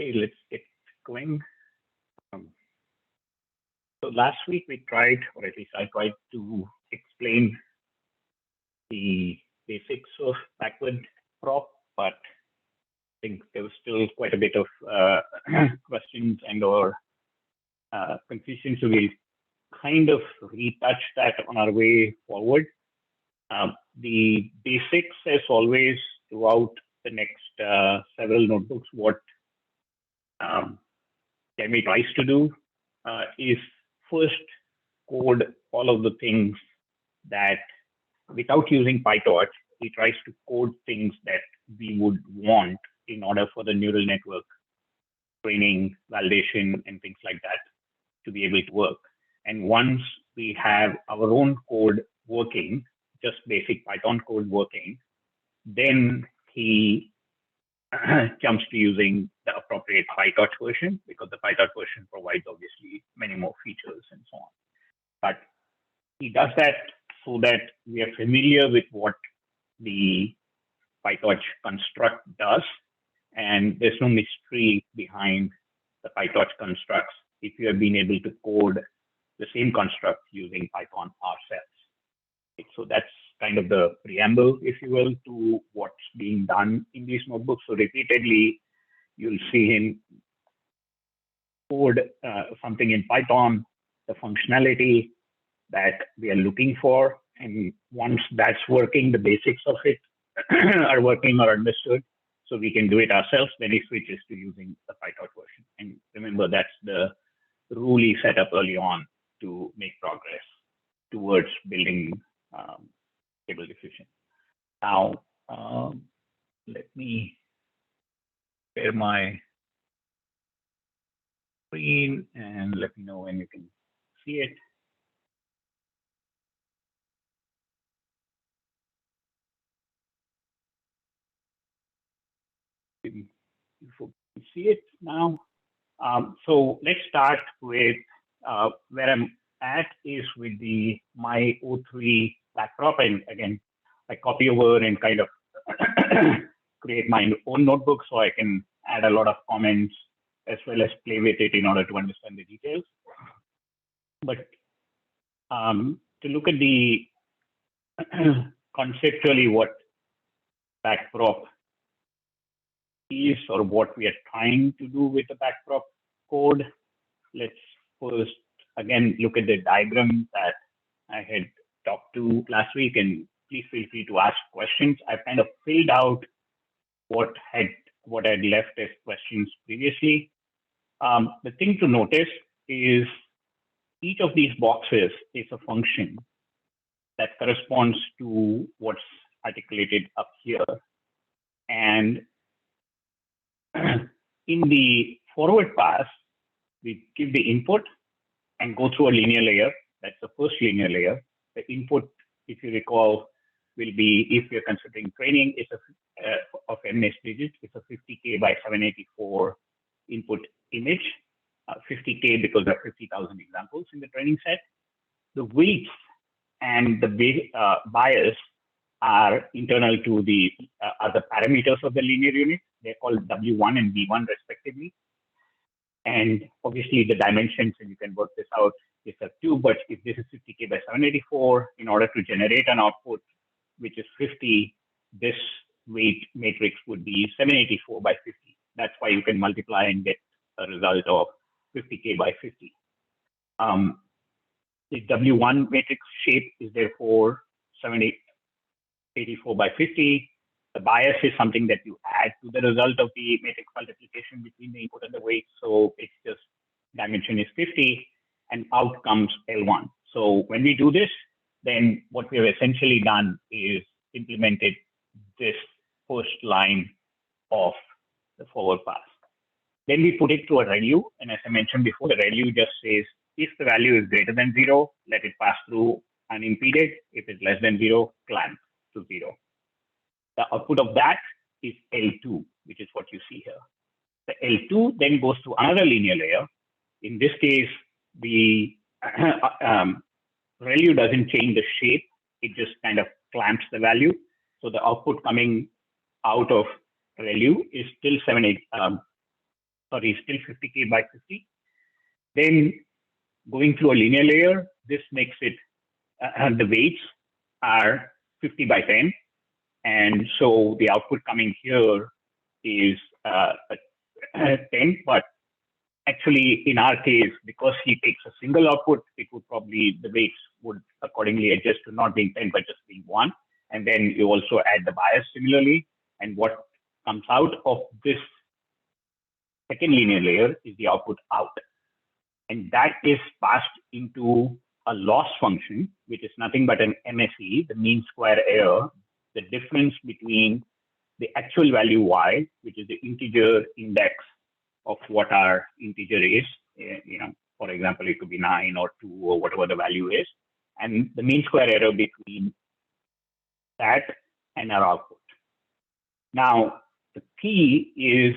Okay, let's get going. So last week we tried, or at least I tried to explain the basics of backward prop, but I think there was still quite a bit of questions and or confusion, so we'll kind of retouch that on our way forward. The basics, as always, throughout the next several notebooks, what Jamie tries to do is first code all of the things that, without using PyTorch, he tries to code things that we would want in order for the neural network training, validation, and things like that to be able to work. And once we have our own code working, just basic Python code working, then he jumps to using the appropriate PyTorch version, because the PyTorch version provides obviously many more features and so on. But he does that so that we are familiar with what the PyTorch construct does, and there's no mystery behind the PyTorch constructs if you have been able to code the same construct using Python ourselves. So that's kind of the preamble, if you will, to what's being done in these notebooks. So repeatedly, you'll see him code something in Python, the functionality that we are looking for. And once that's working, the basics of it are working or understood, so we can do it ourselves, then he switches to using the PyTorch version. And remember, that's the rule he set up early on to make progress towards building stable diffusion. Now, let me share my screen and let me know when you can see it. You see it now. So let's start with where I'm at is with the my O3 backdrop, and again, I copy over and kind of create my own notebook so I can add a lot of comments as well as play with it in order to understand the details. But to look at the conceptually what backprop is or what we are trying to do with the backprop code, let's first again look at the diagram that I had talked to last week, and please feel free to ask questions. I've kind of filled out what I'd left as questions previously. The thing to notice is each of these boxes is a function that corresponds to what's articulated up here. And in the forward pass, we give the input and go through a linear layer. That's the first linear layer. The input, if you recall, will be, if you're considering training, it's of MNIST digits, it's a 50K by 784 input image, 50K because there are 50,000 examples in the training set. The weights and the bias are internal to the parameters of the linear unit. They're called W1 and V1 respectively. And obviously the dimensions, and you can work this out, is a 2, but if this is 50K by 784, in order to generate an output which is 50, this weight matrix would be 784 by 50. That's why you can multiply and get a result of 50K by 50. The W1 matrix shape is therefore 784 by 50. The bias is something that you add to the result of the matrix multiplication between the input and the weight. So it's just dimension is 50 and out comes L1. So when we do this, then what we have essentially done is implemented this first line of the forward pass. Then we put it to a ReLU. And as I mentioned before, the ReLU just says, if the value is greater than 0, let it pass through unimpeded. If it's less than 0, clamp to 0. The output of that is L2, which is what you see here. The L2 then goes to another linear layer. In this case, the ReLU doesn't change the shape. It just kind of clamps the value. So the output coming out of ReLU is still sorry, still 50K by 50. Then going through a linear layer, this makes it, the weights are 50 by 10. And so the output coming here is 10, but actually in our case, because he takes a single output, it would probably, the weights would accordingly adjust to not being 10, but just being 1. And then you also add the bias similarly. And what comes out of this second linear layer is the output out. And that is passed into a loss function, which is nothing but an MSE, the mean square error, the difference between the actual value y, which is the integer index of what our integer is. For example, it could be 9 or 2 or whatever the value is, and the mean square error between that and our output. Now, the key is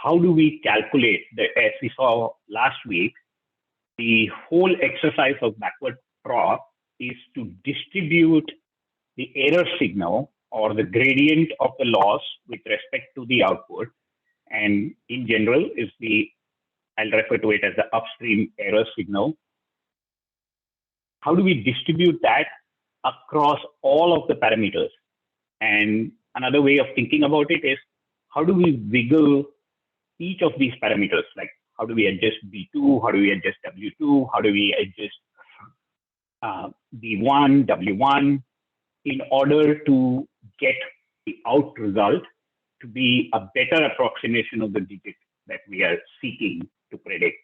how do we calculate as we saw last week, the whole exercise of backward prop is to distribute the error signal or the gradient of the loss with respect to the output. And in general is I'll refer to it as the upstream error signal. How do we distribute that across all of the parameters? And another way of thinking about it is, how do we wiggle each of these parameters? Like, how do we adjust B2? How do we adjust W2? How do we adjust B1, W1 in order to get the out result to be a better approximation of the digit that we are seeking to predict?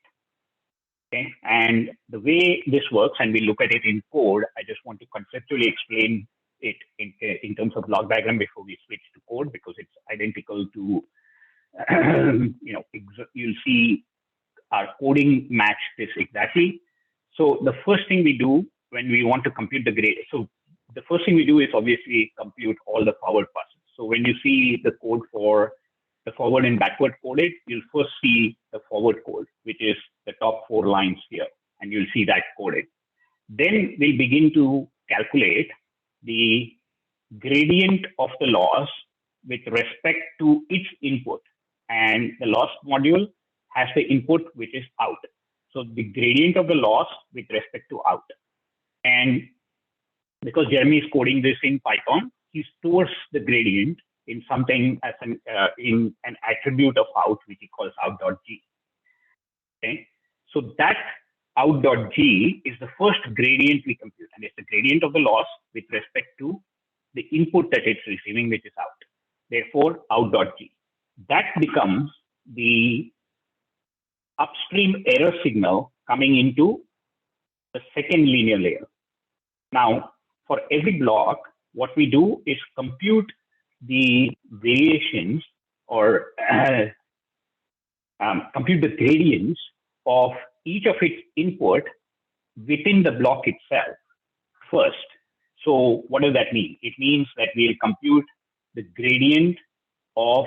Okay, and the way this works, and we look at it in code, I just want to conceptually explain it in terms of block diagram before we switch to code, because it's identical to, you'll see our coding match this exactly. So the first thing we do when we want to compute the grade, so the first thing we do is obviously compute all the forward passes. So when you see the code for the forward and backward coded, you'll first see the forward code, which is the top 4 lines here, and you'll see that coded. Then we'll begin to calculate the gradient of the loss with respect to its input. And the loss module has the input, which is out. So the gradient of the loss with respect to out. And because Jeremy is coding this in Python, he stores the gradient in something as in an attribute of out, which he calls out.g. Okay, so that out.g is the first gradient we compute, and it's the gradient of the loss with respect to the input that it's receiving, which is out. Therefore, out.g. That becomes the upstream error signal coming into the second linear layer. Now, for every block, what we do is compute the variations or compute the gradients of each of its input within the block itself first. So what does that mean? It means that we'll compute the gradient of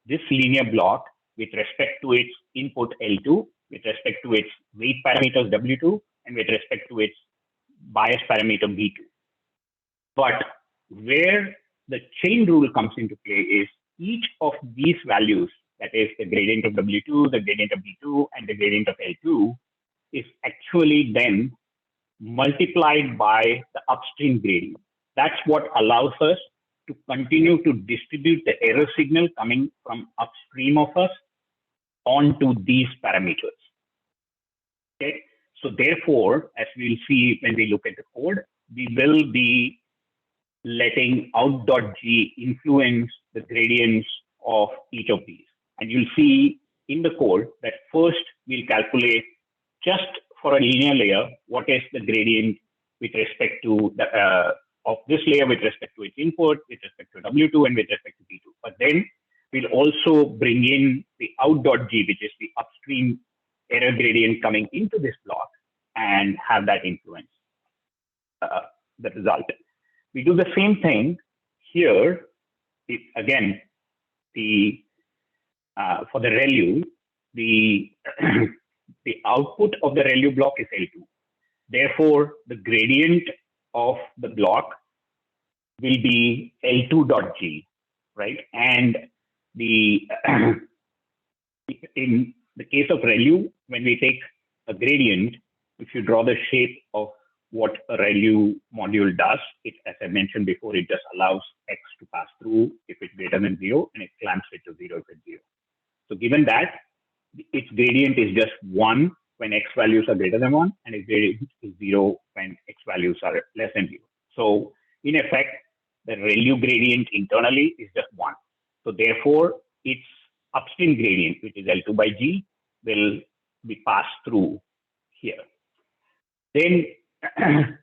this linear block with respect to its input L2, with respect to its weight parameters W2, and with respect to its bias parameter B2. But where the chain rule comes into play is each of these values, that is the gradient of W2, the gradient of B2, and the gradient of L2, is actually then multiplied by the upstream gradient. That's what allows us to continue to distribute the error signal coming from upstream of us onto these parameters. Okay, so therefore, as we'll see when we look at the code, we will be letting out.g influence the gradients of each of these. And you'll see in the code that first we'll calculate just for a linear layer, what is the gradient with respect to the of this layer with respect to its input, with respect to W2, and with respect to B2. But then we'll also bring in the out.g, which is the upstream error gradient coming into this block, and have that influence the result. We do the same thing here. Again, for the ReLU, the output of the ReLU block is L2. Therefore, the gradient of the block will be L2.g, right? And the in the case of ReLU, when we take a gradient, if you draw the shape of what a ReLU module does, it, as I mentioned before, it just allows X to pass through if it's greater than 0, and it clamps it to 0 if it's 0. So given that, its gradient is just 1 when X values are greater than 1, and its gradient is 0 when X values are less than 0. So in effect, the ReLU gradient internally is just 1. So therefore, its upstream gradient, which is L2 by G, will be passed through here. Then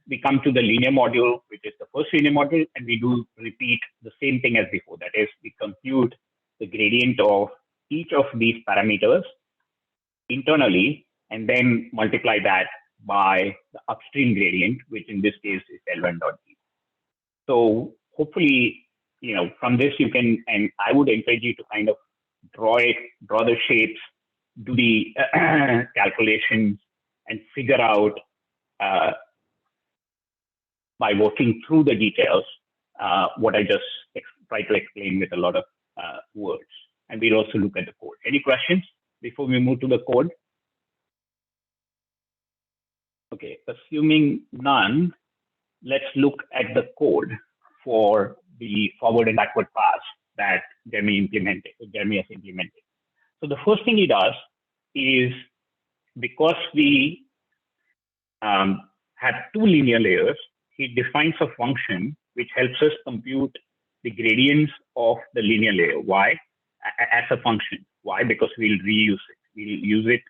we come to the linear module, which is the first linear module, and we do repeat the same thing as before. That is, we compute the gradient of each of these parameters internally, and then multiply that by the upstream gradient, which in this case is L1 dot G. So hopefully, from this you can, and I would encourage you to kind of draw the shapes, do the calculations, and figure out by working through the details what I just tried to explain with a lot of words. And we'll also look at the code. Any questions before we move to the code? Okay, assuming none, let's look at the code for the forward and backward pass that Jeremy has implemented. So the first thing he does is, because we have two linear layers, he defines a function which helps us compute the gradients of the linear layer. Why? As a function. Why? Because we'll reuse it. We'll use it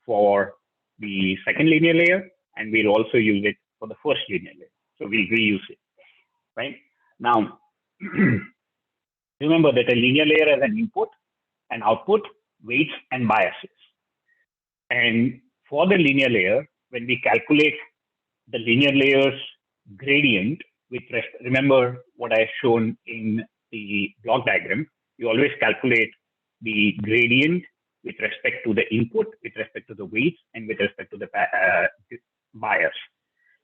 for the second linear layer, and we'll also use it for the first linear layer. So we'll reuse it, right? Now, remember that a linear layer has an input, an output, weights, and biases. And for the linear layer, when we calculate the linear layer's gradient, remember what I have shown in the block diagram, you always calculate the gradient with respect to the input, with respect to the weights, and with respect to the bias.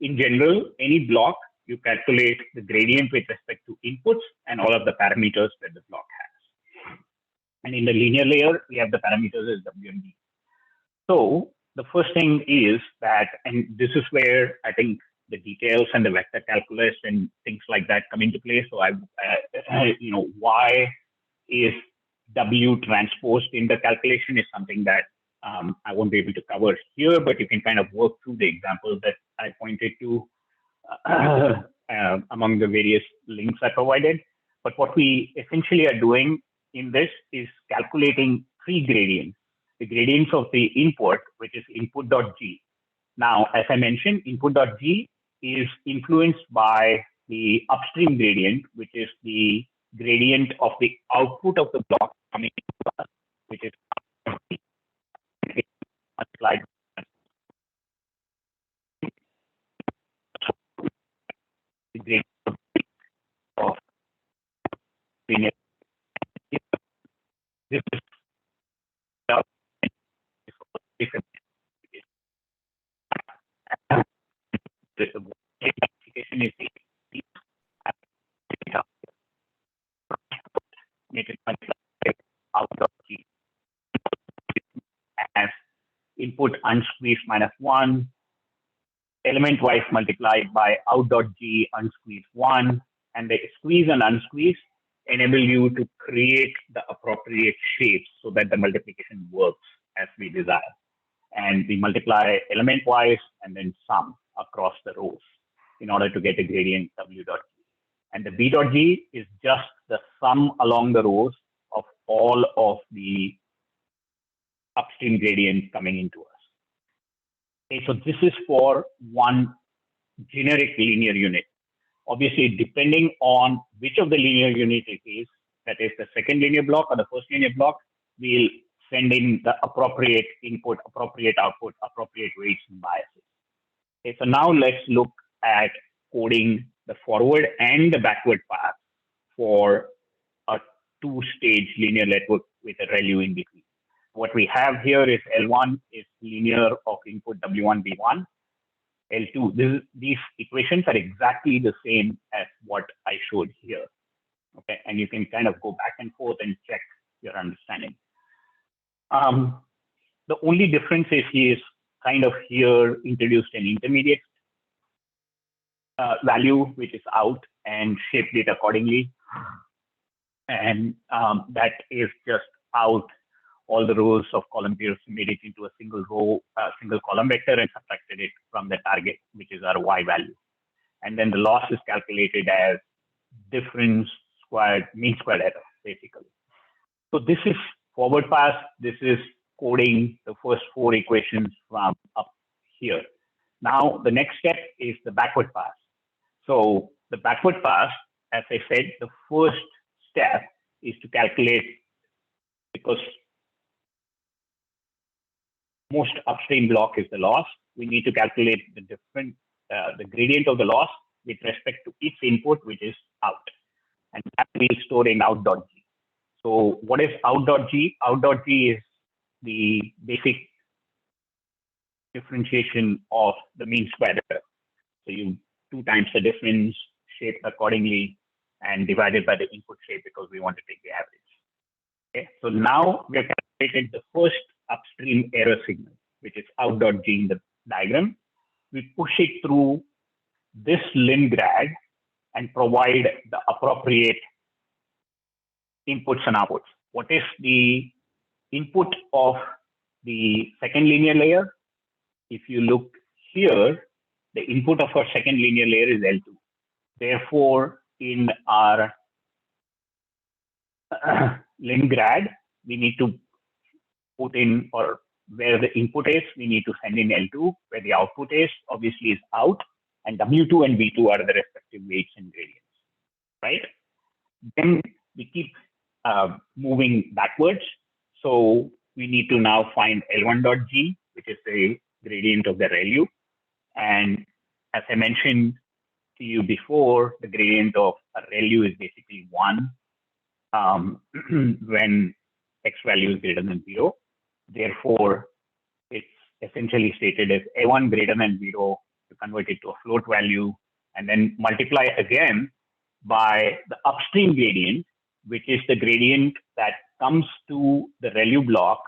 In general, any block, you calculate the gradient with respect to inputs and all of the parameters that the block has. And in the linear layer, we have the parameters as W and D. So the first thing is that, and this is where I think the details and the vector calculus and things like that come into play. So why is W transposed in the calculation is something that I won't be able to cover here, but you can kind of work through the examples that I pointed to among the various links I provided. But what we essentially are doing in this is calculating three gradients. The gradients of the input, which is input.g. Now, as I mentioned, input.g is influenced by the upstream gradient, which is the gradient of the output of the block coming to us, which is multiplied the gradient of linear. This is different. The application is out of G as input unsqueezed minus 1, element wise multiplied by out.g unsqueezed 1, and the squeeze and unsqueeze enable you to create the appropriate shapes so that the multiplication works as we desire. And we multiply element wise and then sum across the rows in order to get a gradient W.g. And the B.g is just the sum along the rows of all of the upstream gradients coming into us. Okay, so this is for one generic linear unit. Obviously, depending on which of the linear unit it is, that is the second linear block or the first linear block, we'll send in the appropriate input, appropriate output, appropriate weights and biases. Okay, so now let's look at coding the forward and the backward path for a two-stage linear network with a ReLU in between. What we have here is L1 is linear of input W1, B1. L2, these equations are exactly the same as what I showed here. Okay, and you can kind of go back and forth and check your understanding. The only difference is he is kind of here introduced an intermediate value, which is out, and shaped it accordingly. And that is just out all the rows of column zeros, made it into a single row, single column vector, and subtracted it from the target, which is our y value. And then the loss is calculated as difference squared, mean squared error, basically. So this is forward pass. This is coding the first 4 equations from up here. Now, the next step is the backward pass. So the backward pass, as I said, the first step is to calculate, because most upstream block is the loss. We need to calculate the gradient of the loss with respect to its input, which is out. And that will be stored in out.g. So what is out.g? Out.g is the basic differentiation of the mean square error. So you 2 times the difference, shaped accordingly, and divided by the input shape, because we want to take the average. Okay, so now we have calculated the first upstream error signal, which is out.g in the diagram. We push it through this lingrad and provide the appropriate inputs and outputs. What is the input of the second linear layer? If you look here, the input of our second linear layer is L2. Therefore, in our lingrad, we need to put in, or where the input is, we need to send in L2, where the output is, obviously, is out, and W2 and V2 are the respective weights and gradients, right? Then we keep moving backwards. So we need to now find L1.g, which is the gradient of the ReLU. And as I mentioned to you before, the gradient of a ReLU is basically 1 when x value is greater than 0. Therefore, it's essentially stated as A1 greater than 0 to convert it to a float value, and then multiply again by the upstream gradient, which is the gradient that comes to the ReLU block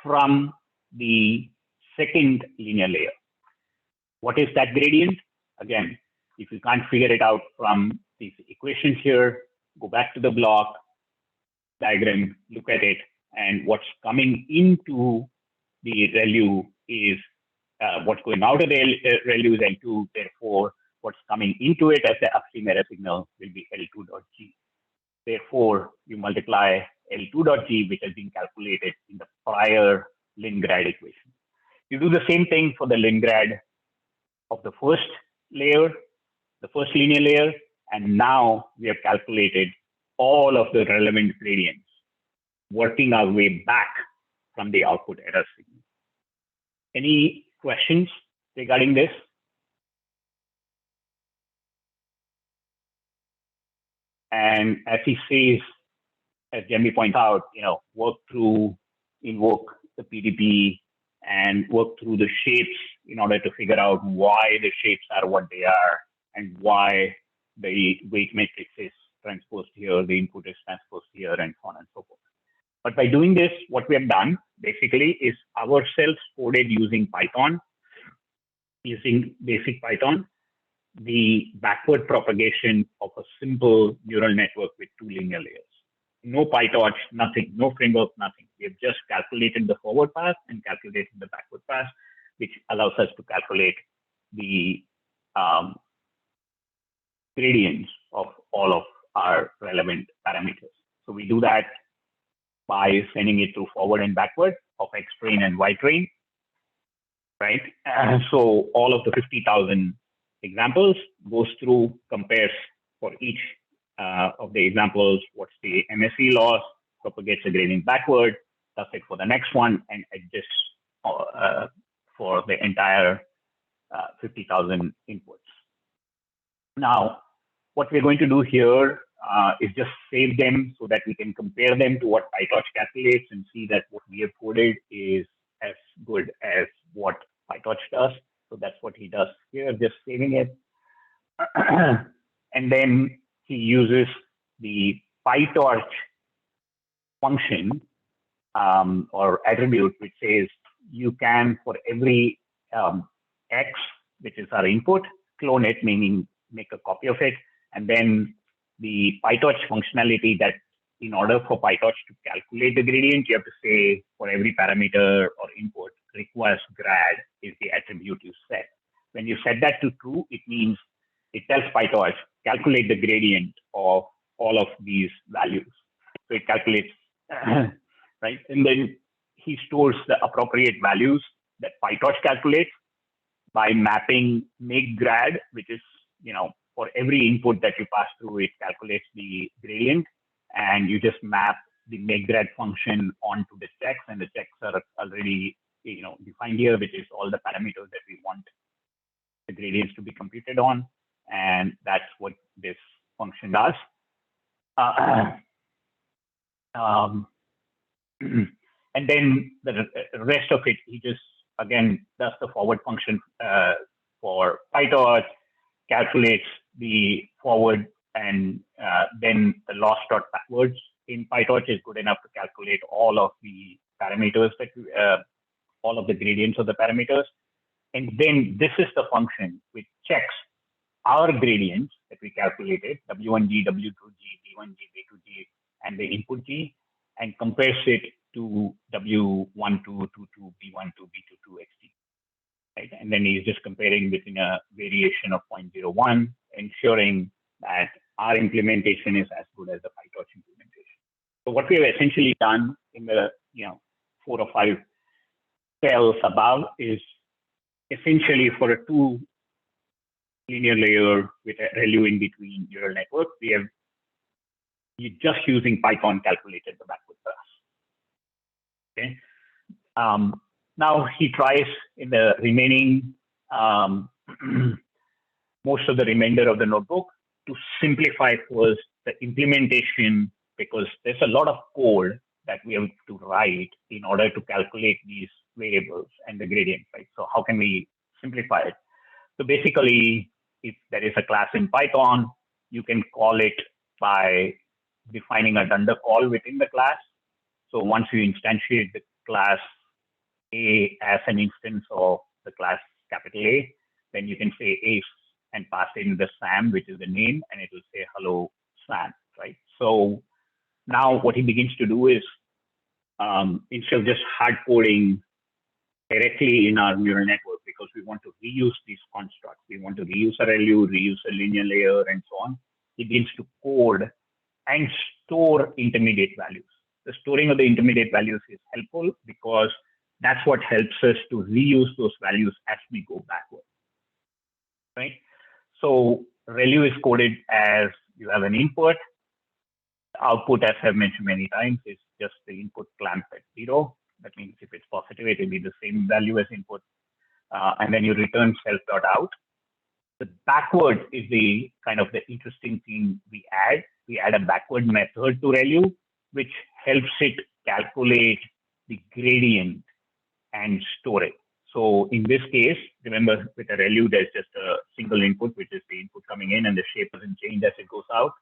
from the second linear layer. What is that gradient? Again, if you can't figure it out from these equations here, go back to the block diagram, look at it, and what's coming into the ReLU is what's going out of the ReLU is L2. Therefore, what's coming into it as the upstream error signal will be L2.g. Therefore, you multiply L2.g, which has been calculated in the prior lingrad equation. You do the same thing for the lingrad of the first layer, the first linear layer, and now we have calculated all of the relevant gradients, working our way back from the output error signal. Any questions regarding this? And as he says, as Jamie points out, work through, invoke the PDP, and work through the shapes in order to figure out why the shapes are what they are and why the weight matrix is transposed here, the input is transposed here, and so on and so forth. But by doing this, what we have done basically is ourselves coded using Python, using basic Python, the backward propagation of a simple neural network with 2 linear layers. No PyTorch, nothing, no framework, nothing. We have just calculated the forward pass and calculated the backward pass, which allows us to calculate the gradients of all of our relevant parameters. So we do that by sending it through forward and backward of X train and Y train, right? So all of the 50,000 examples goes through, compares for each of the examples, what's the MSE loss, propagates the gradient backward, does it for the next one, and adjusts for the entire 50,000 inputs. Now, what we're going to do here is just save them so that we can compare them to what PyTorch calculates and see that what we have coded is as good as what PyTorch does. So that's what he does here, just saving it. And then he uses the PyTorch function or attribute, which says you can, for every X, which is our input, clone it, meaning make a copy of it. And then the PyTorch functionality that in order for PyTorch to calculate the gradient, you have to say for every parameter or input, requires grad is the attribute you set. When you set that to true, it means it tells PyTorch, calculate the gradient of all of these values. So it calculates, right? And then he stores the appropriate values that PyTorch calculates by mapping make grad, which is, for every input that you pass through, it calculates the gradient, and you just map the make grad function onto the checks, and the checks are already, defined here, which is all the parameters that we want the gradients to be computed on, and that's what this function does. And then the rest of it, he just, again, does the forward function for PyTorch, calculates the forward, and then the loss dot backwards in PyTorch is good enough to calculate all of the parameters that all of the gradients of the parameters. And then this is the function which checks our gradients that we calculated, W1G, W2G, B1G, B2G, and the input G, and compares it to W12, B12, B22, XT. Right? And then he's just comparing between a variation of 0.01, ensuring that our implementation is as good as the PyTorch implementation. So what we have essentially done in the 4 or 5 cells above is essentially for a 2 linear layer with a ReLU in between neural network, you're just using Python calculated the backward pass. Okay. Now he tries in the remaining, most of the remainder of the notebook to simplify first the implementation, because there's a lot of code that we have to write in order to calculate these variables and the gradient, right? So how can we simplify it? So basically, if there is a class in Python, you can call it by defining a dunder call within the class. So once you instantiate the class A as an instance of the class capital A, then you can say A and pass in the SAM, which is the name, and it will say hello SAM, right? So now what he begins to do is, instead of just hard coding directly in our neural network, because we want to reuse these constructs, we want to reuse a ReLU, reuse a linear layer, and so on, he begins to code and store intermediate values. The storing of the intermediate values is helpful because that's what helps us to reuse those values as we go backward, right? So ReLU is coded as you have an input. Output, as I've mentioned many times, is just the input clamped at 0. That means if it's positive, it will be the same value as input. And then you return self.out. The backward is the kind of the interesting thing we add. We add a backward method to ReLU, which helps it calculate the gradient and store it. So in this case, remember with a ReLU, there's just a single input, which is the input coming in, and the shape doesn't change as it goes out.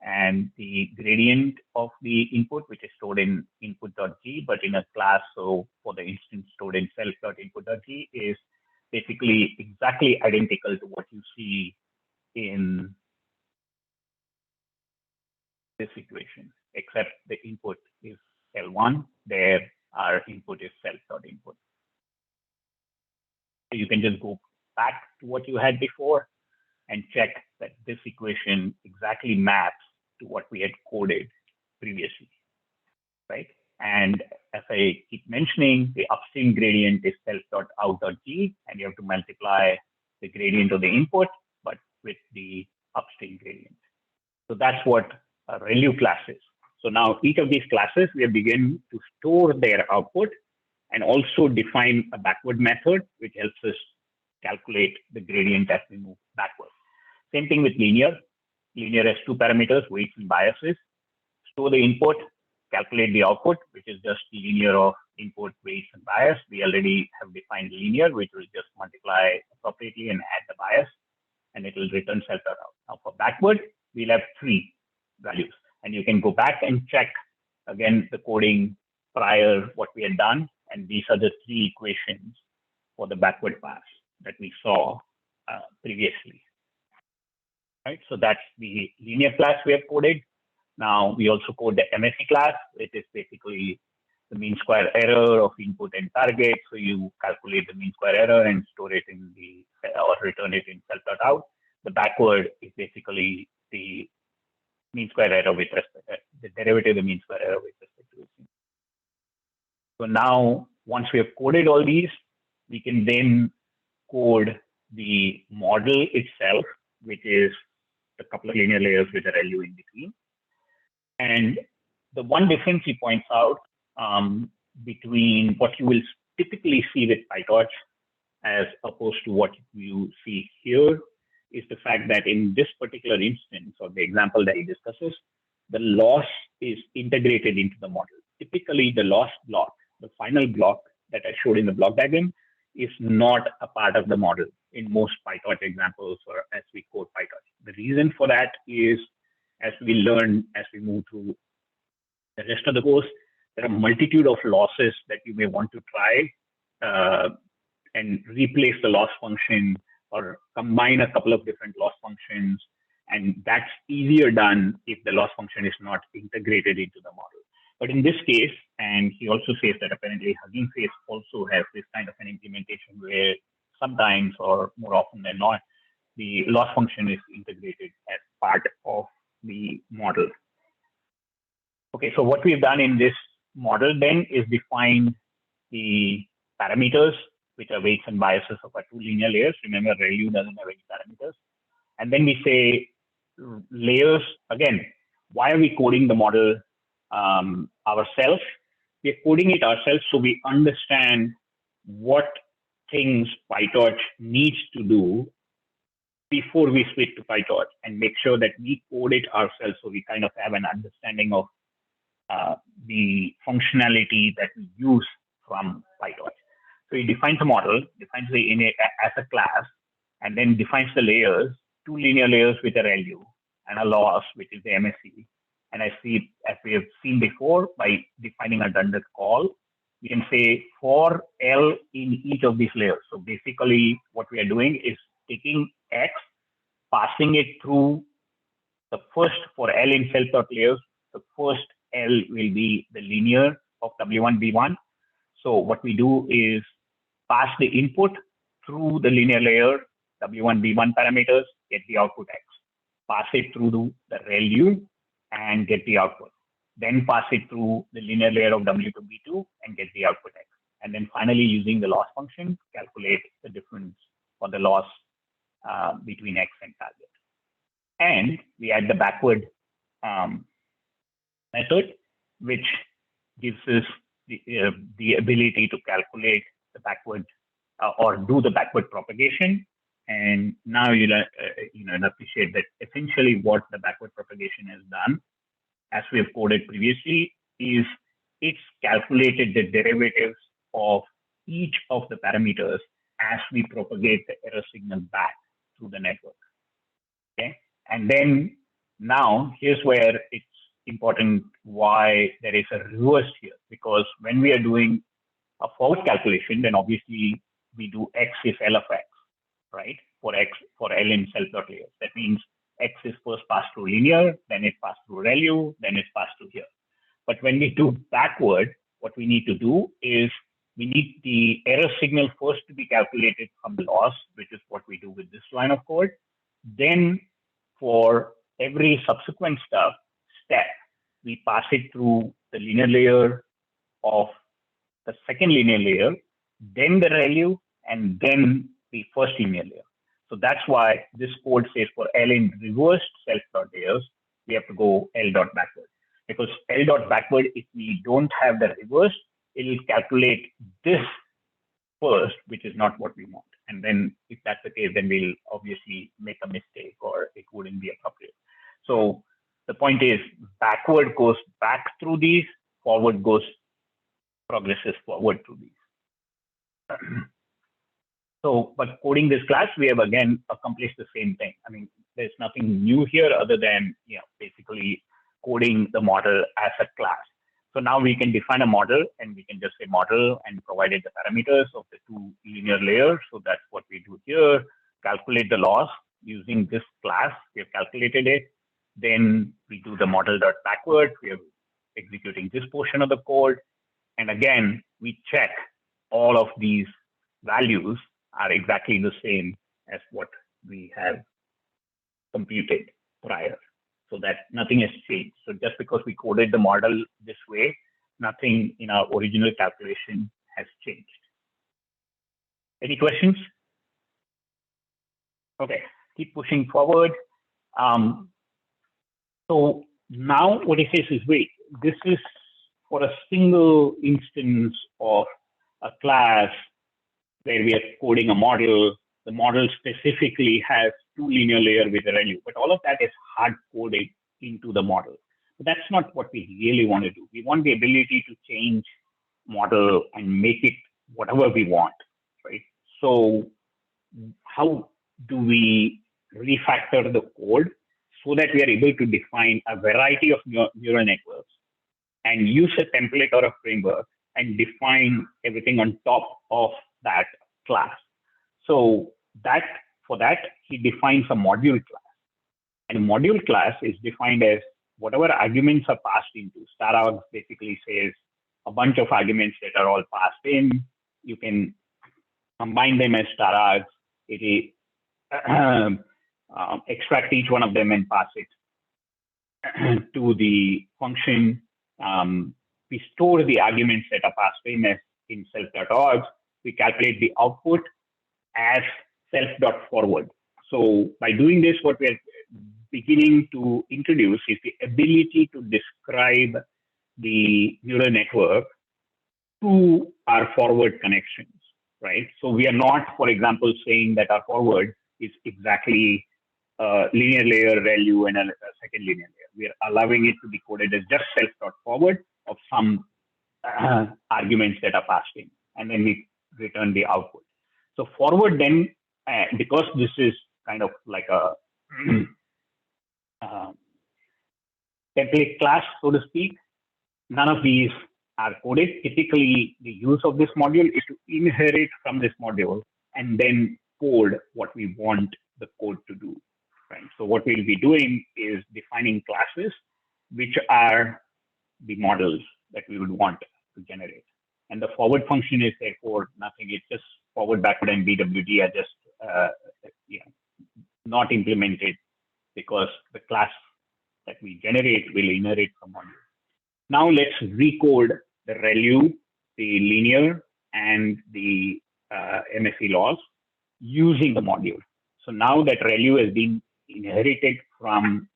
And the gradient of the input, which is stored in input.g, but in a class, so for the instance stored in self.input.g, is basically exactly identical to what you see in this equation, except the input is L1, there our input is self.input. So you can just go back to what you had before and check that this equation exactly maps to what we had coded previously, right? And as I keep mentioning, the upstream gradient is self.out.g, and you have to multiply the gradient of the input, but with the upstream gradient. So that's what a ReLU class is. So now each of these classes, we begin to store their output and also define a backward method, which helps us calculate the gradient as we move backward. Same thing with linear. Linear has 2 parameters, weights and biases. Store the input, calculate the output, which is just linear of input, weights, and bias. We already have defined linear, which will just multiply appropriately and add the bias, and it will return self.out. Now for backward, we'll have 3 values, and you can go back and check again the coding prior what we had done, and these are the three equations for the backward pass that we saw previously. Right, so that's the linear class we have coded. Now we also code the MSE class, which is basically the mean square error of input and target. So you calculate the mean square error and store it in the, or return it in self.out. The backward is basically the mean square error with respect, the derivative of the mean square error with respect to it. So now, once we have coded all these, we can then code the model itself, which is a couple of linear layers with a ReLU in between. And the one difference he points out between what you will typically see with PyTorch as opposed to what you see here is the fact that in this particular instance, or the example that he discusses, the loss is integrated into the model. Typically, the loss block, the final block that I showed in the block diagram, is not a part of the model in most PyTorch examples or as we code PyTorch. The reason for that is, as we learn, as we move through the rest of the course, there are a multitude of losses that you may want to try and replace the loss function or combine a couple of different loss functions. And that's easier done if the loss function is not integrated into the model. But in this case, and he also says that apparently Hugging Face also has this kind of an implementation where sometimes or more often than not, the loss function is integrated as part of the model. Okay, so what we've done in this model then is define the parameters, which are weights and biases of our two linear layers. Remember, ReLU doesn't have any parameters. And then we say layers, again, why are we coding the model ourselves? We're coding it ourselves so we understand what things PyTorch needs to do before we switch to PyTorch, and make sure that we code it ourselves so we kind of have an understanding of the functionality that we use from PyTorch. So he defines a model, defines the init as a class, and then defines the layers, two linear layers with a ReLU and a loss, which is the MSE. And as we have seen before, by defining a redundant call, we can say for L in each of these layers. So basically what we are doing is taking X, passing it through the first, for L in self.layers, the first L will be the linear of W1, B1. So what we do is pass the input through the linear layer, W1, B1 parameters, get the output X. Pass it through the ReLU and get the output. Then pass it through the linear layer of W2, B2 and get the output X. And then finally, using the loss function, calculate the difference for the loss between X and target. And we add the backward method, which gives us the ability to calculate the backward or do the backward propagation. And now you'll appreciate that essentially what the backward propagation has done, as we have coded previously, is it's calculated the derivatives of each of the parameters as we propagate the error signal back through the network. Okay, and then now here's where it's important why there is a reverse here, because when we are doing a forward calculation, then obviously we do X is L of X, right? For X, for L in self.layers. That means X is first passed through linear, then it passed through ReLU, then it's passed through here. But when we do backward, what we need to do is we need the error signal first to be calculated from the loss, which is what we do with this line of code. Then for every subsequent step, we pass it through the linear layer of the second linear layer, then the ReLU, and then the first linear layer. So that's why this code says for L in reversed self.layers, we have to go L dot backward. Because L dot backward, if we don't have the reverse, it will calculate this first, which is not what we want. And then if that's the case, then we'll obviously make a mistake or it wouldn't be appropriate. So the point is backward goes back through these, forward progresses forward through these. So, but coding this class, we have again accomplished the same thing. I mean, there's nothing new here other than, basically coding the model as a class. So now we can define a model, and we can just say model and provided the parameters of the two linear layers. So that's what we do here. Calculate the loss using this class. We have calculated it. Then we do the model.backward. We are executing this portion of the code. And again, we check all of these values are exactly the same as what we have computed prior, so that nothing has changed. So just because we coded the model this way, nothing in our original calculation has changed. Any questions? Okay, keep pushing forward. So now what it says is, wait, this is for a single instance of a class where we are coding a model. The model specifically has two linear layers with a ReLU, but all of that is hard coded into the model. But that's not what we really want to do. We want the ability to change model and make it whatever we want, right? So how do we refactor the code so that we are able to define a variety of neural networks and use a template or a framework and define everything on top of that class? So for that, he defines a module class. And a module class is defined as whatever arguments are passed into. Starargs basically says a bunch of arguments that are all passed in. You can combine them as starargs. It is extract each one of them and pass it to the function. We store the arguments that are passed in as in self.orgs. We calculate the output as self.forward. So by doing this, what we're beginning to introduce is the ability to describe the neural network to our forward connections, right? So we are not, for example, saying that our forward is exactly a linear layer ReLU and a second linear layer. We are allowing it to be coded as just self.forward of some arguments that are passed in, and then we return the output. So forward then, because this is kind of like a template class, so to speak, none of these are coded. Typically, the use of this module is to inherit from this module and then code what we want the code to do, right? So what we'll be doing is defining classes, which are the models that we would want to generate. And the forward function is therefore nothing. It's just forward, backward, and BWD are just not implemented because the class that we generate will inherit from module. Now let's recode the ReLU, the linear, and the MSE laws using the module. So now that ReLU has been inherited from,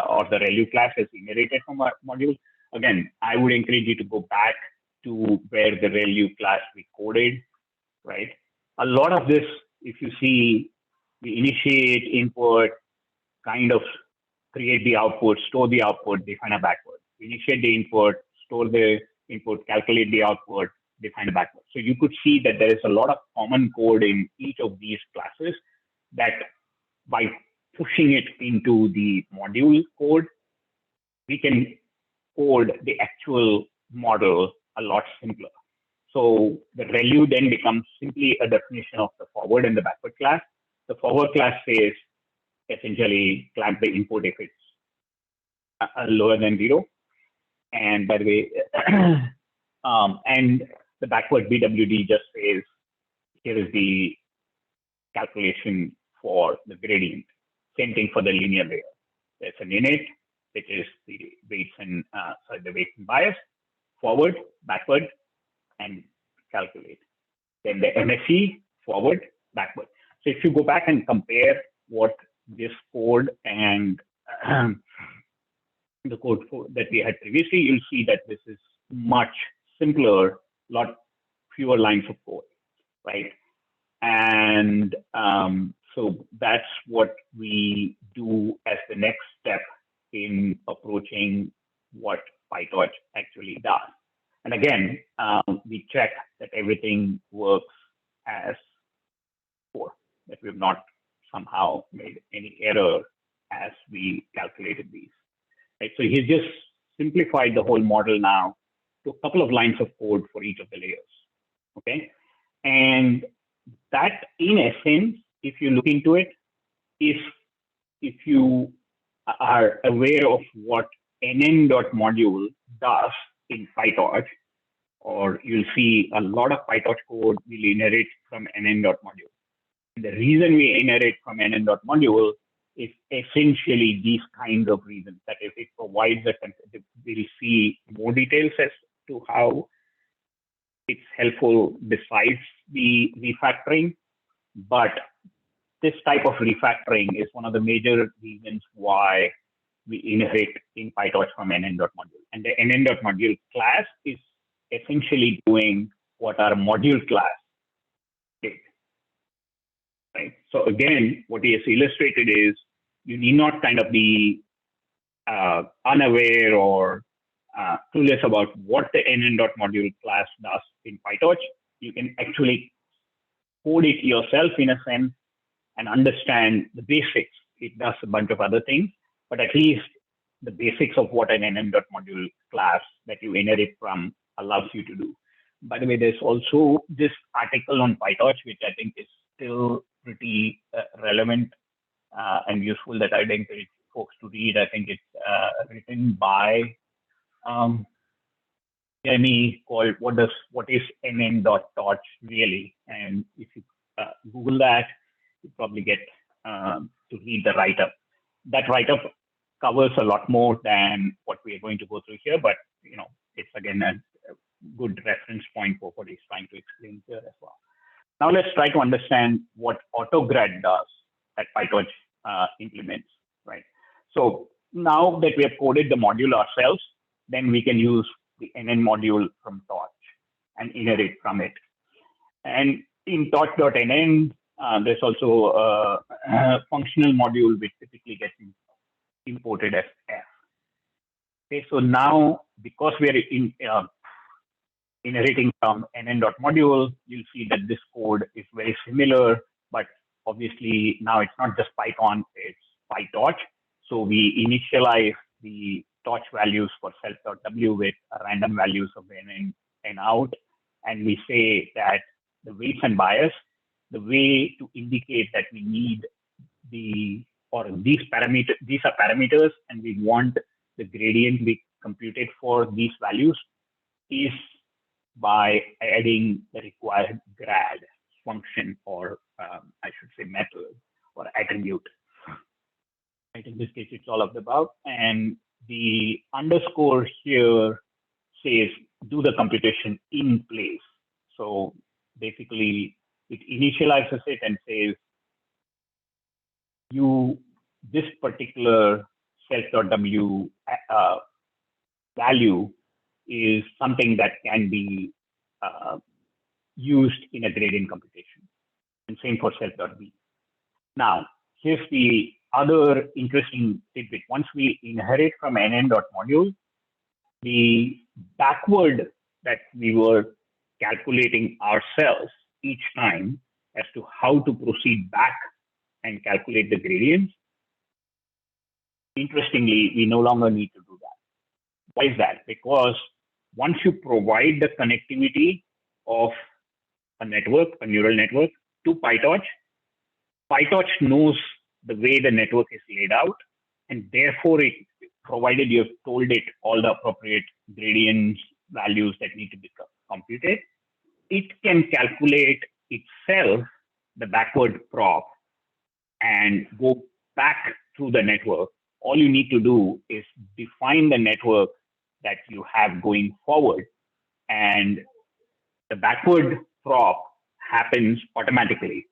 or the ReLU class has inherited from our module, again, I would encourage you to go back to where the ReLU class we coded, right? A lot of this, if you see, we initiate, input, kind of create the output, store the output, define a backward. Initiate the input, store the input, calculate the output, define a backward. So you could see that there is a lot of common code in each of these classes that by pushing it into the module code, we can code the actual model a lot simpler. So the ReLU then becomes simply a definition of the forward and the backward class. The forward class says essentially clamp the input if it's lower than 0. And by the way, and the backward BWD just says, here is the calculation for the gradient. Same thing for the linear layer. There's an init, which is the weights and the weight and bias, forward, backward, and calculate. Then the MSE, forward, backward. So if you go back and compare what this code and the code that we had previously, you'll see that this is much simpler, lot fewer lines of code, right? And so that's what we do as the next step in approaching what PyTorch actually does. And again, we check that everything works as before, that we've not somehow made any error as we calculated these. Right? So he's just simplified the whole model now to a couple of lines of code for each of the layers. Okay. And that, in essence, if you look into it, if you are aware of what nn.module does in PyTorch, or you'll see a lot of PyTorch code will inherit from nn.module. The reason we inherit from nn.module is essentially these kinds of reasons. That is, it provides we'll see more details as to how it's helpful besides the refactoring, but this type of refactoring is one of the major reasons why we inherit in PyTorch from nn.module. And the nn.module class is essentially doing what our module class did. Right? So again, what he has illustrated is you need not kind of be unaware or clueless about what the nn.module class does in PyTorch. You can actually code it yourself in a sense and understand the basics. It does a bunch of other things, but at least the basics of what an nn.module class that you inherit from allows you to do. By the way, there's also this article on PyTorch, which I think is still pretty relevant and useful, that I'd encourage folks to read. I think it's written by Jamie, called what is nn.torch really? And if you Google that, you probably get to read the write-up. That write-up covers a lot more than what we are going to go through here, but it's again a good reference point for what he's trying to explain here as well. Now let's try to understand what AutoGrad does that PyTorch implements, right? So now that we have coded the module ourselves, then we can use the nn module from Torch and inherit from it. And in torch.nn, there's also a functional module which typically gets imported as F. Okay, so now because we are inheriting from nn.module, you'll see that this code is very similar, but obviously now it's not just Python, it's PyTorch. So we initialize the torch values for self.w with random values of n and out. And we say that the weights and bias, the way to indicate that we need these are parameters and we want the gradient to be computed for these values is by adding the required grad function, or I should say method or attribute. Right, in this case, it's all of the above. And the underscore here says do the computation in place. So basically, it initializes it and says this particular self.w value is something that can be used in a gradient computation, and same for self.b. Now, here's the other interesting tidbit. Once we inherit from nn.module, the backward that we were calculating ourselves each time as to how to proceed back and calculate the gradients, interestingly, we no longer need to do that. Why is that? Because once you provide the connectivity of a network, a neural network, to PyTorch, PyTorch knows the way the network is laid out, and therefore, provided you've told it all the appropriate gradients, values that need to be computed, it can calculate itself the backward prop and go back through the network. All you need to do is define the network that you have going forward, and the backward prop happens automatically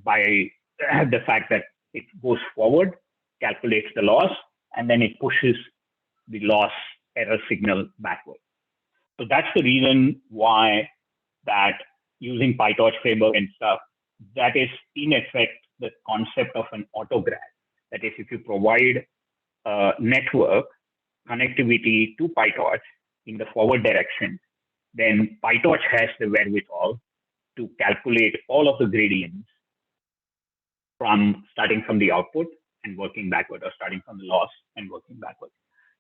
by the fact that it goes forward, calculates the loss, and then it pushes the loss error signal backward. So that's the reason why that using PyTorch framework and stuff, that is in effect the concept of an AutoGrad. That is, if you provide a network connectivity to PyTorch in the forward direction, then PyTorch has the wherewithal to calculate all of the gradients starting from the output and working backward, or starting from the loss and working backward.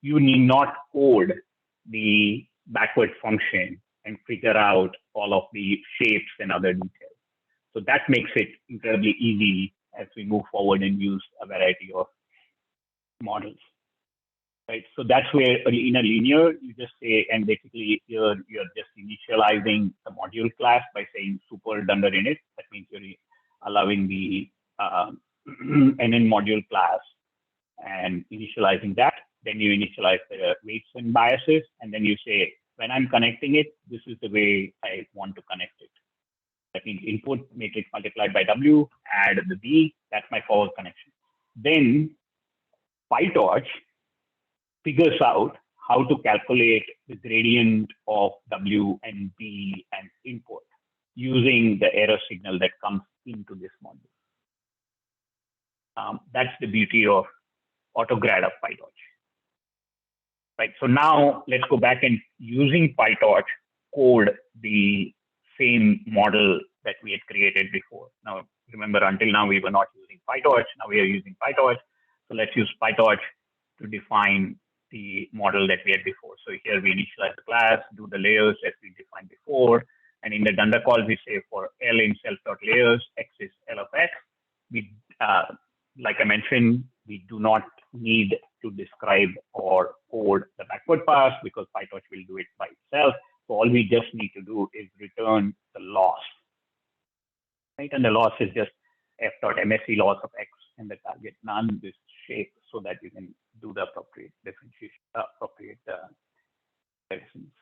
You need not code the backward function and figure out all of the shapes and other details. So that makes it incredibly easy as we move forward and use a variety of models. Right, so that's where in a linear, you just say, and basically you're just initializing the module class by saying super dunder init. That means you're allowing the NN module class and initializing that. Then you initialize the weights and biases, and then you say, when I'm connecting it, this is the way I want to connect it. That means input matrix multiplied by W, add the B, that's my forward connection. Then PyTorch figures out how to calculate the gradient of W and B and input using the error signal that comes into this module. That's the beauty of AutoGrad of PyTorch. Right, so now let's go back and using PyTorch code the same model that we had created before. Now, remember, until now we were not using PyTorch. Now we are using PyTorch. So let's use PyTorch to define the model that we had before. So here we initialize the class, do the layers as we defined before. And in the dunder call, we say for L in self.layers, X is L of X. We, like I mentioned, we do not need to describe or code the backward pass because PyTorch will do it by itself. So all we just need to do is return the loss, right? And the loss is just f.msc loss of X and the target none, this shape, so that you can do the appropriate differentiation, appropriate comparisons.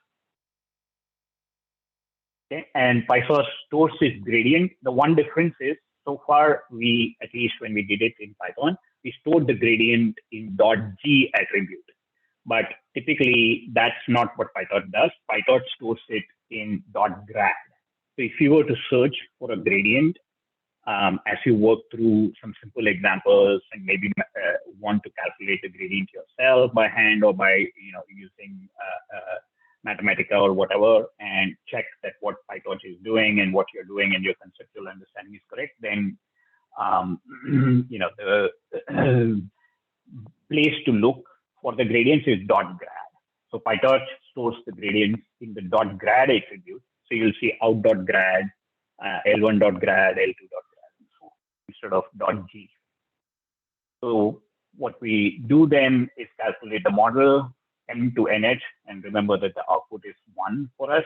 Okay, and PyTorch stores its gradient. The one difference is, so far we, at least when we did it in Python, we stored the gradient in .g attribute. But typically that's not what PyTorch does. PyTorch stores it in .grad. So if you were to search for a gradient, as you work through some simple examples and maybe want to calculate the gradient yourself by hand or by using Mathematica or whatever, and check that what PyTorch is doing and what you're doing and your conceptual understanding is correct, then the place to look for the gradients is .grad. So PyTorch stores the gradients in the .grad attribute. So you'll see out.grad, L1.grad, L2.grad, and so on, instead of .g. So what we do then is calculate the model M to NH, and remember that the output is 1 for us.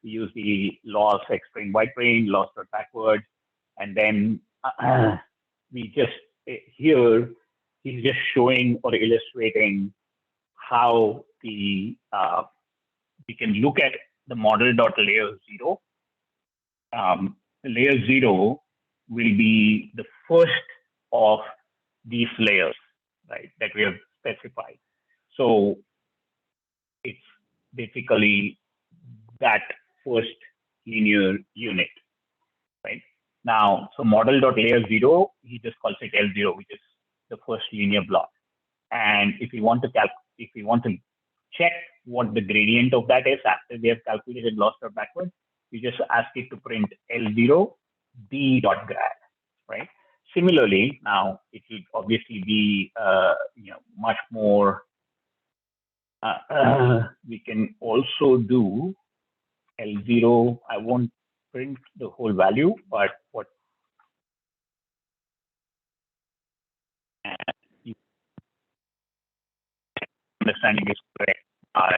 We use the loss X train, Y train, loss dot backward, and then we just here he's just showing or illustrating how the we can look at the model dot layer 0. Layer 0 will be the first of these layers, right, that we have specified. So it's basically that first linear unit, right? Now, so model.layer0, he just calls it L0, which is the first linear block. And if we want to check what the gradient of that is after we have calculated loss dot backward, we just ask it to print L0 d.grad, right? Similarly, now it will obviously be much more. We can also do L0. I won't print the whole value, but what understanding is correct. Or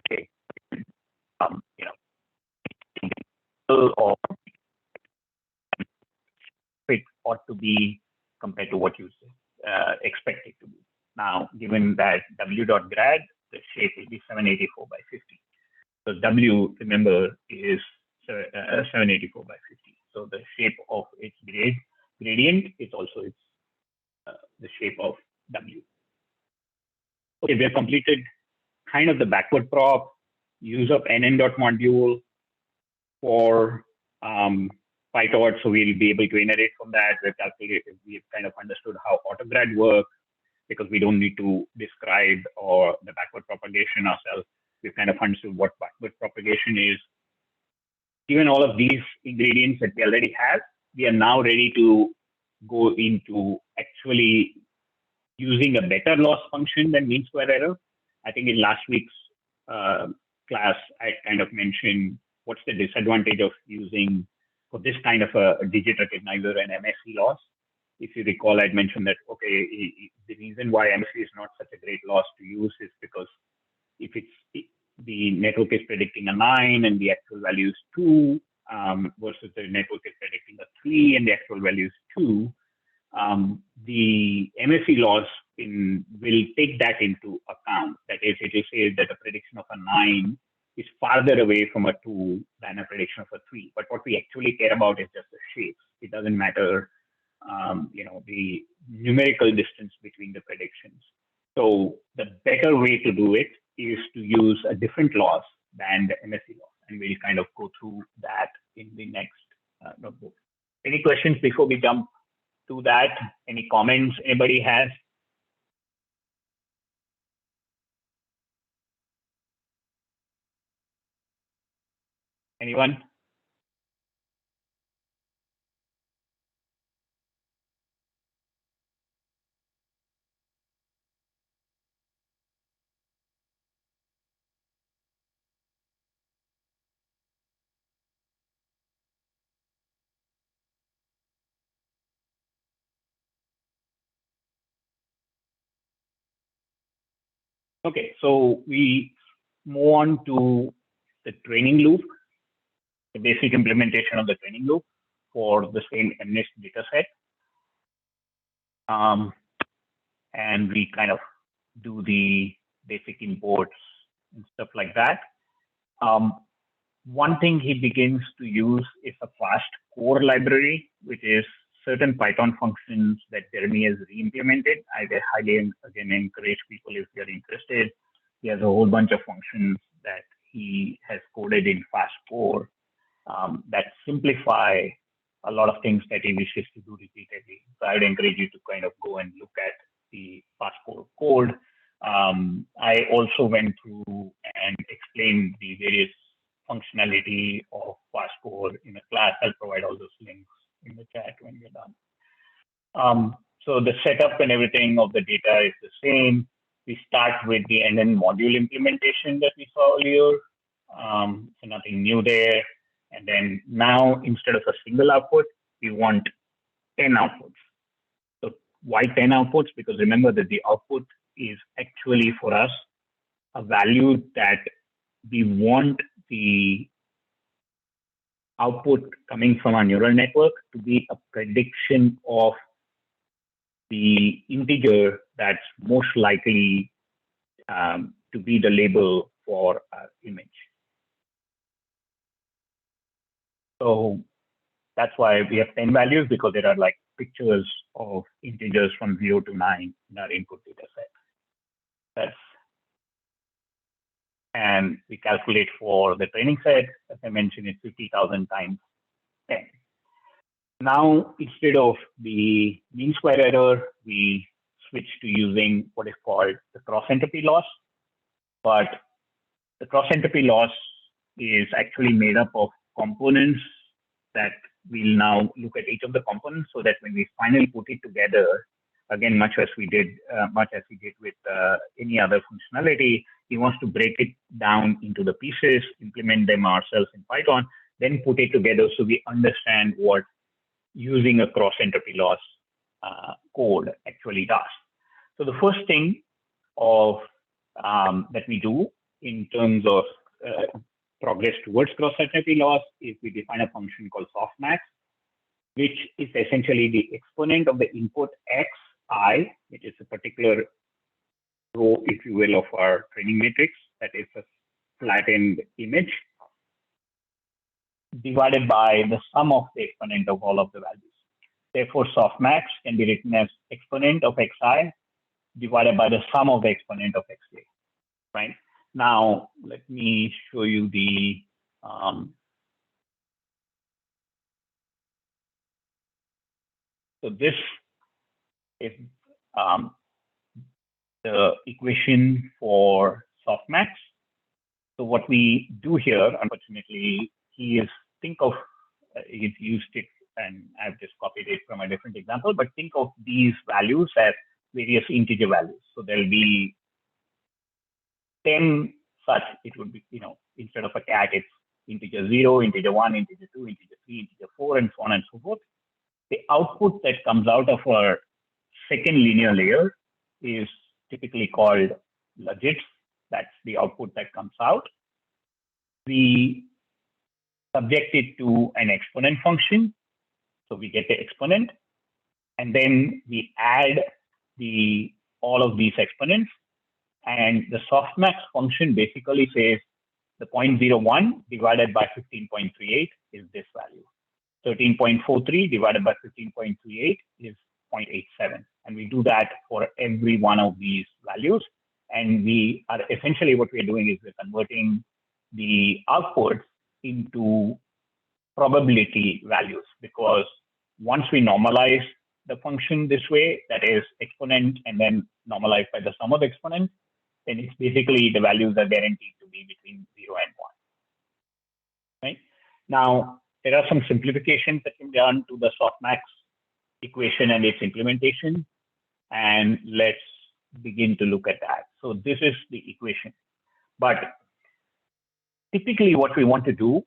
it ought to be compared to what you expect it to be. Now, given that w.grad, the shape will be 784 by 50. So W, remember, is 784 by 50. So the shape of its gradient is also the shape of W. Okay, we have completed kind of the backward prop, use of nn.module for PyTorch, so we'll be able to inherit from that. We've calculated, we've kind of understood how AutoGrad works because we don't need to describe or the backward propagation ourselves. We've kind of understood what backward propagation is. Given all of these ingredients that we already have, we are now ready to go into actually using a better loss function than mean square error. I think in last week's class, I kind of mentioned what's the disadvantage of using for this kind of a digit recognizer and MSC loss. If you recall, I'd mentioned that, okay, the reason why MSC is not such a great loss to use is because if the network is predicting a 9 and the actual value is 2, versus the network is predicting a 3 and the actual value is 2, the MSE loss will take that into account. That is, it will say that a prediction of a 9 is farther away from a 2 than a prediction of a 3. But what we actually care about is just the shapes. It doesn't matter, the numerical distance between the predictions. So the better way to do it is to use a different loss than the MSE loss. And we'll kind of go through that in the next notebook. Any questions before we jump to that? Any comments anybody has? Anyone? Okay, so we move on to the training loop, the basic implementation of the training loop for the same MNIST data set. And we kind of do the basic imports and stuff like that. One thing he begins to use is a fast core library, which is certain Python functions that Jeremy has re-implemented. I highly, again, encourage people, if you're interested, he has a whole bunch of functions that he has coded in fast core that simplify a lot of things that he wishes to do repeatedly. So I'd encourage you to kind of go and look at the fast core code. I also went through and explained the various functionality of fast core in a class. I'll provide all those links in the chat when we're done. So the setup and everything of the data is the same. We start with the NN module implementation that we saw earlier. So nothing new there. And then now, instead of a single output, we want 10 outputs. So why 10 outputs? Because remember that the output is actually for us a value that we want the output coming from our neural network to be a prediction of the integer that's most likely to be the label for our image. So that's why we have 10 values, because there are like pictures of integers from 0 to 9 in our input data set. And we calculate for the training set, as I mentioned, it's 50,000 times 10. Now, instead of the mean square error, we switch to using what is called the cross entropy loss. But the cross entropy loss is actually made up of components that we'll now look at each of the components, so that when we finally put it together, again, much as we did with any other functionality, he wants to break it down into the pieces, implement them ourselves in Python, then put it together so we understand what using a cross entropy loss code actually does. So the first thing that we do in terms of progress towards cross entropy loss is we define a function called softmax, which is essentially the exponent of the input xi, which is a particular row, if you will, of our training matrix, that is a flattened image, divided by the sum of the exponent of all of the values. Therefore, softmax can be written as exponent of xi divided by the sum of the exponent of xj, right? Now, let me show you the so this is the equation for softmax. So what we do here, unfortunately, he's used it, and I've just copied it from a different example, but think of these values as various integer values. So there'll be 10 such, it would be, instead of a cat, it's integer 0, integer 1, integer 2, integer 3, integer 4, and so on and so forth. The output that comes out of our second linear layer is typically called logits. That's the output that comes out. We subject it to an exponent function. So we get the exponent, and then we add all of these exponents. And the softmax function basically says the 0.01 divided by 15.38 is this value. 13.43 divided by 15.38 is 0.87. And we do that for every one of these values. And we are essentially, what we're doing is we're converting the outputs into probability values, because once we normalize the function this way, that is exponent and then normalized by the sum of exponents, then it's basically the values are guaranteed to be between 0 and 1. Right? Now, there are some simplifications that can be done to the softmax equation and its implementation. And let's begin to look at that. So this is the equation. But typically what we want to do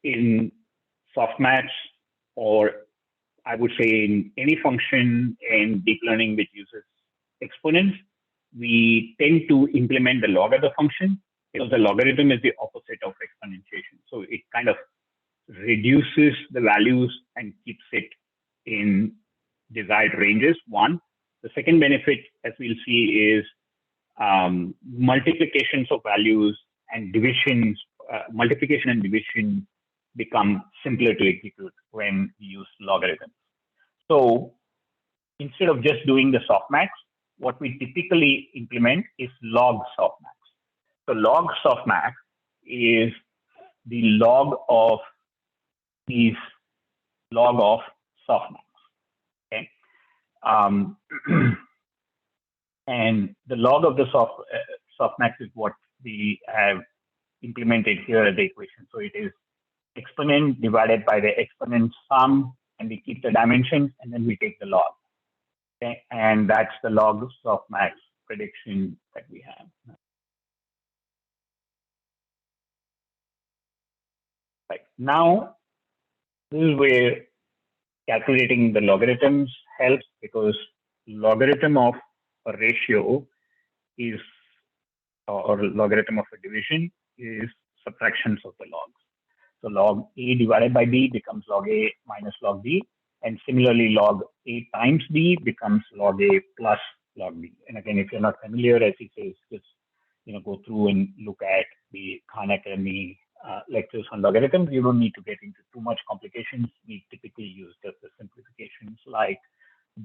in softmax, or I would say in any function in deep learning which uses exponents, we tend to implement the log of the function, because the logarithm is the opposite of exponentiation. So it kind of reduces the values and keeps it in desired ranges, one. The second benefit, as we'll see, is multiplications of values and divisions, multiplication and division become simpler to execute when we use logarithms. So instead of just doing the softmax, what we typically implement is log softmax. So log softmax is the log of softmax. Okay. And the log of the softmax is what we have implemented here as the equation. So it is exponent divided by the exponent sum, and we keep the dimensions, and then we take the log. Okay, and that's the log softmax prediction that we have. Right now, this is where calculating the logarithms helps, because logarithm of a ratio is, or logarithm of a division is subtractions of the logs. So log A divided by B becomes log A minus log B. And similarly, log A times B becomes log A plus log B. And again, if you're not familiar, as he says, just go through and look at the Khan Academy lectures on logarithms. You don't need to get into too much complications. We typically use just the simplifications like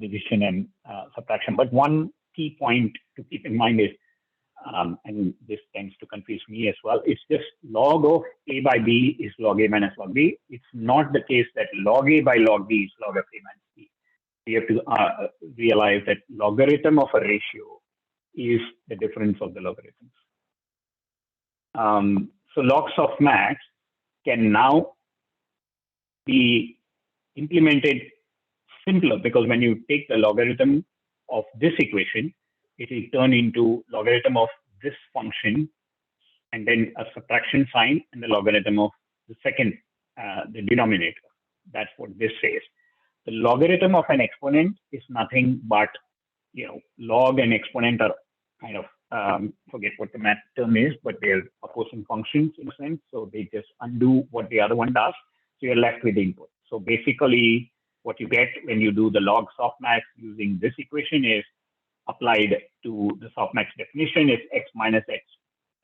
division and subtraction. But one key point to keep in mind is, and this tends to confuse me as well, it's just log of A by B is log A minus log B. It's not the case that log A by log B is log of A minus B. We have to realize that logarithm of a ratio is the difference of the logarithms. So log softmax can now be implemented simpler, because when you take the logarithm of this equation, it will turn into logarithm of this function, and then a subtraction sign, and the logarithm of the second, the denominator. That's what this says. The logarithm of an exponent is nothing but, log and exponent are kind of, forget what the math term is, but they're opposing functions in a sense. So they just undo what the other one does. So you're left with input. So basically, what you get when you do the log softmax using this equation is applied to the softmax definition is x minus x,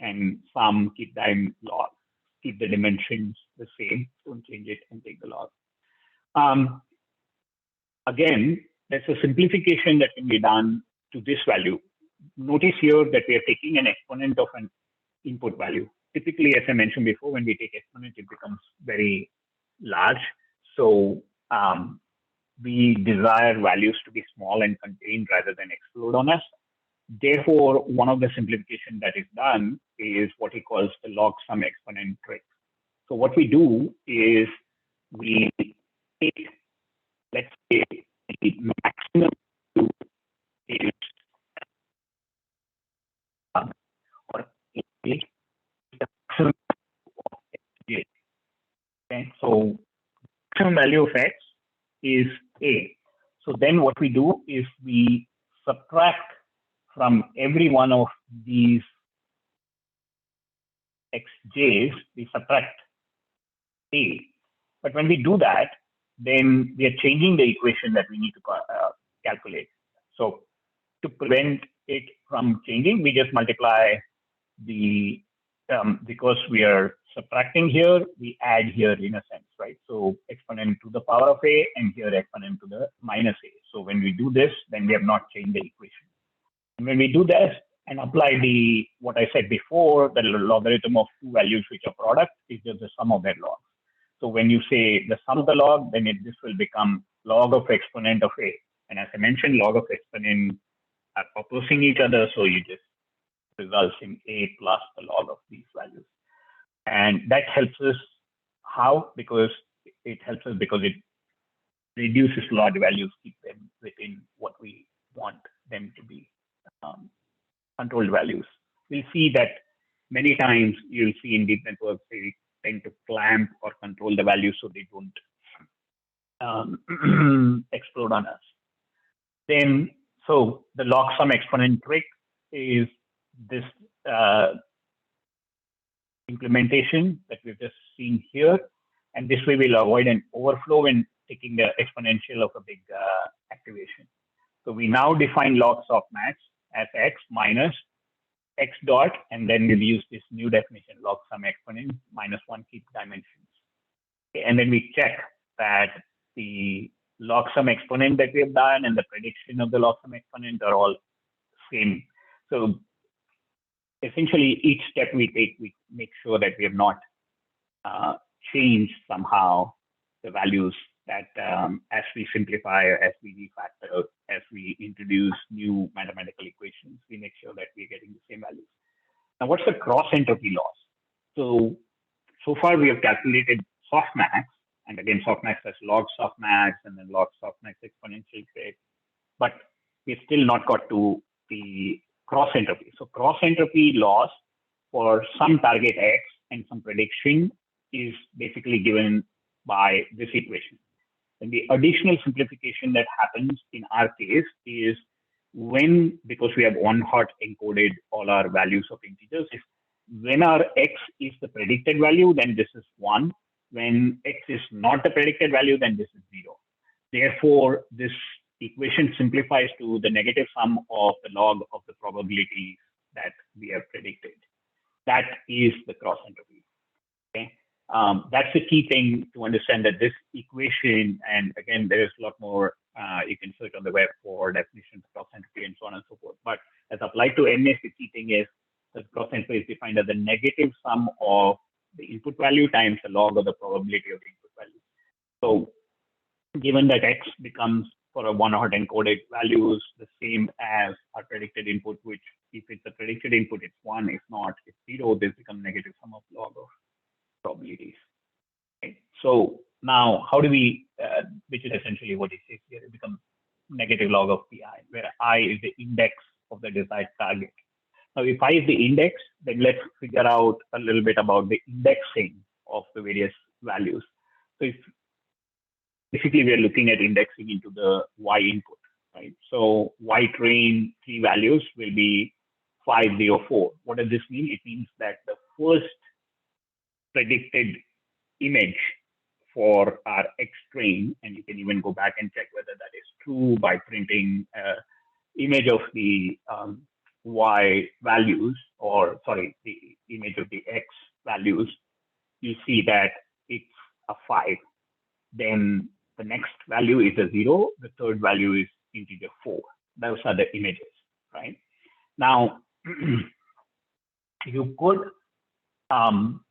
and sum, keep them log, keep the dimensions the same, don't change it, and take the log. Again, there's a simplification that can be done to this value. Notice here that we are taking an exponent of an input value. Typically, as I mentioned before, when we take exponent, it becomes very large. So we desire values to be small and contained rather than explode on us. Therefore, one of the simplifications that is done is what he calls the log sum exponent trick. So what we do is we take, let's say, the maximum is or is the maximum of xj. Okay, so maximum value of x is a. So then what we do is we subtract from every one of these xj's, we subtract a. But when we do that, then we are changing the equation that we need to calculate. So to prevent it from changing, we just multiply the, because we are subtracting here, we add here in a sense, right? So exponent to the power of a, and here exponent to the minus a. So when we do this, then we have not changed the equation. And when we do this and apply the, what I said before, the logarithm of two values which are product is just the sum of their logs. So when you say the sum of the log, then this will become log of exponent of a. And as I mentioned, log of exponent are opposing each other, so you just results in a plus the log of these values. And that helps us how? Because it helps us because it reduces log values, keep them within what we want them to be, controlled values. We'll see that many times you'll see in deep networks, they tend to clamp or control the values so they don't explode on us. Then, so the log sum exponent trick is this implementation that we've just seen here. And this way we'll avoid an overflow when taking the exponential of a big activation. So we now define log softmax as x minus x dot, and then we'll use this new definition, log sum exponent minus one keep dimensions. Okay, and then we check that the log sum exponent that we have done and the prediction of the log sum exponent are all same. So essentially, each step we take, we make sure that we have not changed somehow the values that as we simplify, as we refactor, as we introduce new mathematical equations, we make sure that we're getting the same values. Now, what's the cross entropy loss? So far we have calculated softmax, and again, softmax has log softmax and then log softmax exponential rate, but we've still not got to the cross entropy. So cross entropy loss for some target X and some prediction is basically given by this equation. And the additional simplification that happens in our case is when, because we have one hot encoded all our values of integers, if when our X is the predicted value, then this is 1. When X is not the predicted value, then this is 0. Therefore, this equation simplifies to the negative sum of the log of the probabilities that we have predicted. That is the cross entropy. Okay, that's the key thing to understand, that this equation, and again, there's a lot more you can search on the web for definitions of cross entropy and so on and so forth. But as applied to NS, the key thing is that cross entropy is defined as the negative sum of the input value times the log of the probability of the input value. So given that X becomes for a one hot encoded values the same as our predicted input, which if it's a predicted input, it's 1, if not, it's 0, this becomes negative sum of log of probabilities. Okay. So now how do we, which is essentially what it says here, it becomes negative log of pi, where I is the index of the desired target. Now, if I is the index, then let's figure out a little bit about the indexing of the various values. So if basically we are looking at indexing into the Y input, right? So Y train 3 values will be 5, 0, 4. What does this mean? It means that the first predicted image for our X train, and you can even go back and check whether that is true by printing image of the Y values, or sorry, the image of the X values, you see that it's a 5. Then the next value is a 0. The third value is integer 4. Those are the images, right? Now, you could,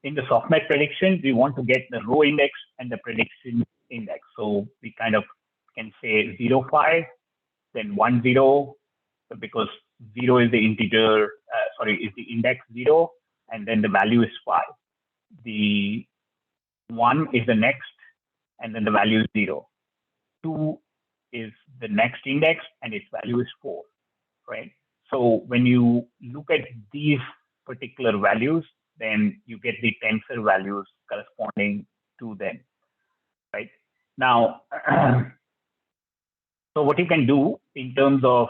in the softmax predictions, we want to get the row index and the prediction index. So we kind of can say 0, 5, then 1, 0, because 0 is the integer, is the index 0, and then the value is 5. The 1 is the next, and then the value is 0. 2 is the next index, and its value is 4, right? So when you look at these particular values, then you get the tensor values corresponding to them, right? Now, so what you can do in terms of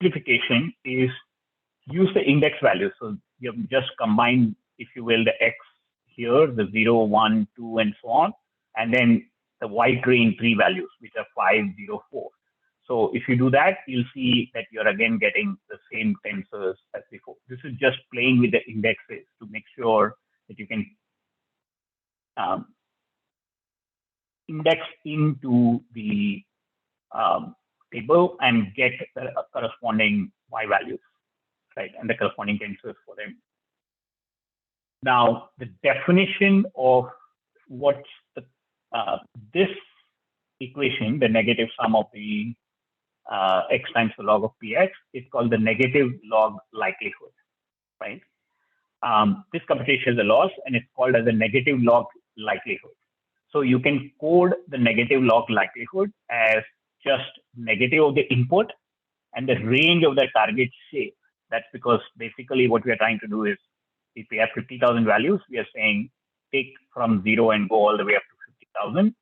simplification is use the index values. So you have just combined, if you will, the X here, the 0, 1, 2, and so on, and then the Y train 3 values, which are 5, 0, 4. So if you do that, you'll see that you're again getting the same tensors as before. This is just playing with the indexes to make sure that you can index into the table and get the corresponding Y values, right, and the corresponding tensors for them. Now, the definition of what's the, this equation, the negative sum of the x times the log of px, is called the negative log likelihood, right? This computation is a loss, and it's called as a negative log likelihood. So you can code the negative log likelihood as just negative of the input and the range of the target shape. That's because basically what we are trying to do is, if we have 50,000 values, we are saying take from 0 and go all the way up to 50,000.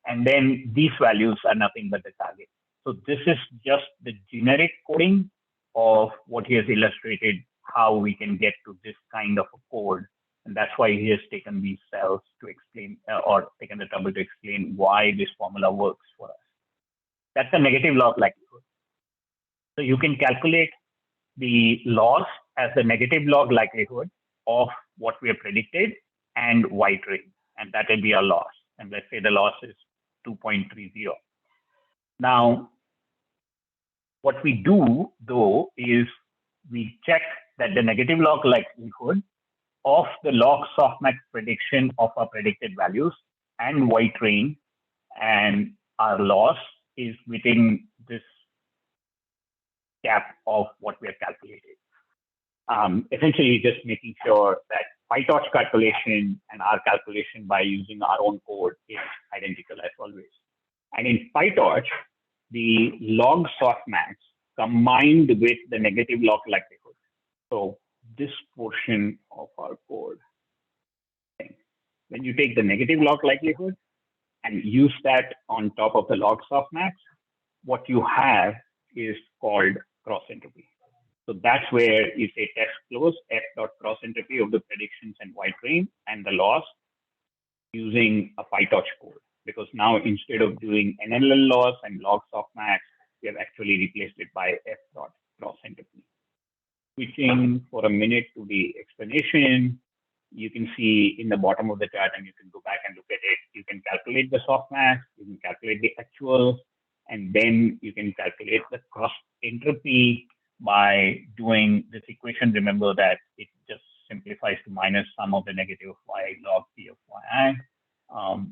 And then these values are nothing but the target. So this is just the generic coding of what he has illustrated, how we can get to this kind of a code. And that's why he has taken these cells to explain, or taken the trouble to explain why this formula works for us. That's the negative log likelihood. So you can calculate the loss as the negative log likelihood of what we have predicted and Y train, and that will be our loss. And let's say the loss is 2.30. Now, what we do though is we check that the negative log likelihood of the log softmax prediction of our predicted values and Y train and our loss is within this gap of what we have calculated. Essentially, just making sure that PyTorch calculation and our calculation by using our own code is identical as always. And in PyTorch, the log softmax combined with the negative log likelihood. So this portion of our code, when you take the negative log likelihood and use that on top of the log softmax, what you have is called cross entropy. So that's where you say test close f dot cross entropy of the predictions and Y train and the loss using a PyTorch code. Because now instead of doing NLL loss and log softmax, we have actually replaced it by f dot cross entropy. Switching for a minute to the explanation, you can see in the bottom of the chart, and you can go back and look at it. You can calculate the softmax, you can calculate the actual, and then you can calculate the cross entropy by doing this equation. Remember that it just simplifies to minus sum of the negative of y log p of yi.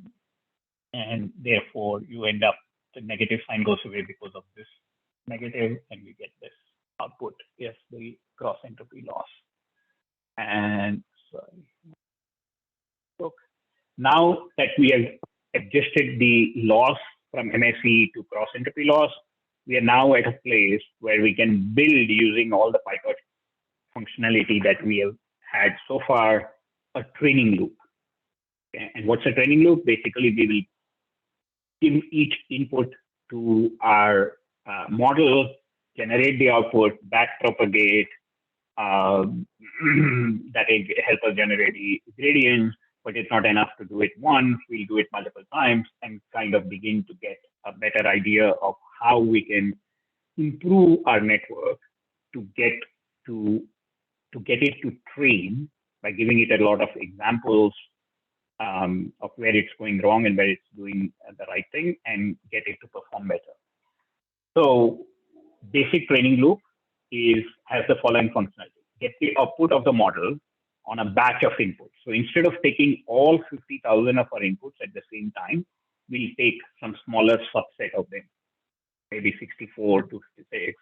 And therefore, you end up, the negative sign goes away because of this negative, and we get this output is the cross entropy loss. And sorry. So now that we have adjusted the loss from MSE to cross entropy loss, we are now at a place where we can build using all the PyTorch functionality that we have had so far, a training loop. Okay. And what's a training loop? Basically, we will give each input to our model, generate the output, backpropagate, that will help us generate the gradients, but it's not enough to do it once. We'll do it multiple times and kind of begin to get a better idea of how we can improve our network to get it to train by giving it a lot of examples of where it's going wrong and where it's doing the right thing, and get it to perform better. So basic training loop has the following functionality: get the output of the model on a batch of inputs. So instead of taking all 50,000 of our inputs at the same time, we'll take some smaller subset of them, maybe 64 to 56,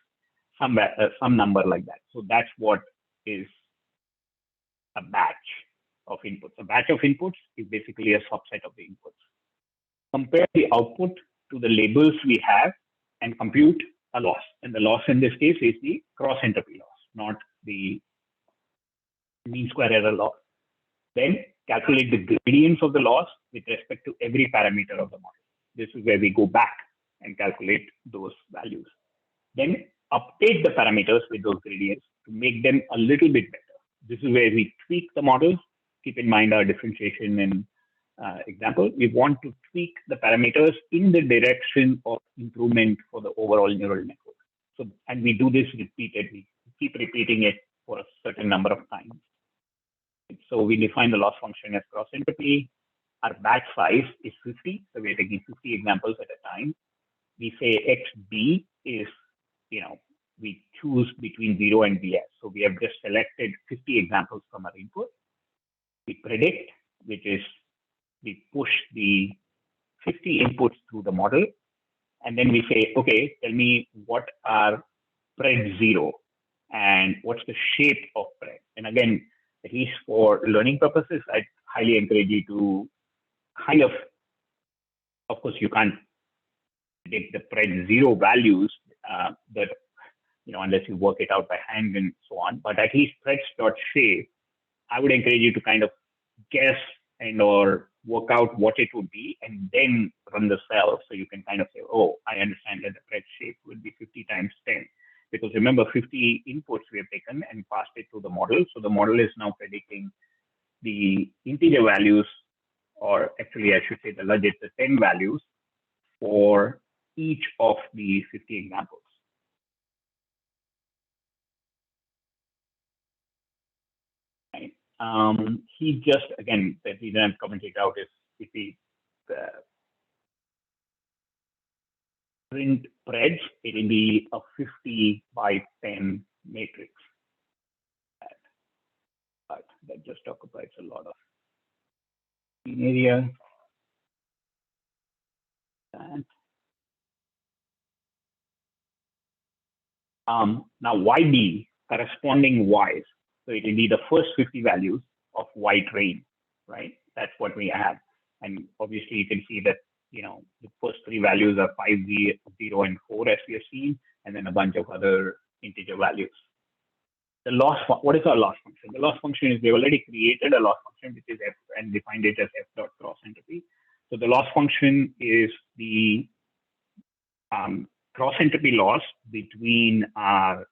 some number like that. So that's what is a batch of inputs. A batch of inputs is basically a subset of the inputs. Compare the output to the labels we have and compute a loss. And the loss in this case is the cross entropy loss, not the mean square error loss. Then calculate the gradients of the loss with respect to every parameter of the model. This is where we go back and calculate those values. Then update the parameters with those gradients to make them a little bit better. This is where we tweak the model. Keep in mind our differentiation and example. We want to tweak the parameters in the direction of improvement for the overall neural network. So, and we do this repeatedly. We keep repeating it for a certain number of times. So we define the loss function as cross entropy. Our batch size is 50. So we're taking 50 examples at a time. We say XB is, we choose between 0 and BS. So we have just selected 50 examples from our input. We predict, which is we push the 50 inputs through the model. And then we say, okay, tell me what are pred 0 and what's the shape of pred. And again, at least for learning purposes, I highly encourage you to kind of course, you can't predict the pred 0 values, that unless you work it out by hand and so on. But at least preds.shape, I would encourage you to kind of guess and or work out what it would be and then run the cell. So you can kind of say, oh, I understand that the pred shape would be 50 times 10. Because remember, 50 inputs we have taken and passed it to the model. So the model is now predicting the integer values, or actually I should say the logit, the 10 values for each of the 50 examples. Right. He just, again, the reason I'm commenting out is if we print preds, it will be a 50 by 10 matrix. But that just occupies a lot of area. And now YB corresponding Ys. So it will be the first 50 values of Y train, right? That's what we have. And obviously you can see that, the first 3 values are 5, 0, and 4 as we have seen, and then a bunch of other integer values. The loss, what is our loss function? The loss function is, we already created a loss function, which is F, and defined it as F dot cross entropy. So the loss function is the cross entropy loss between our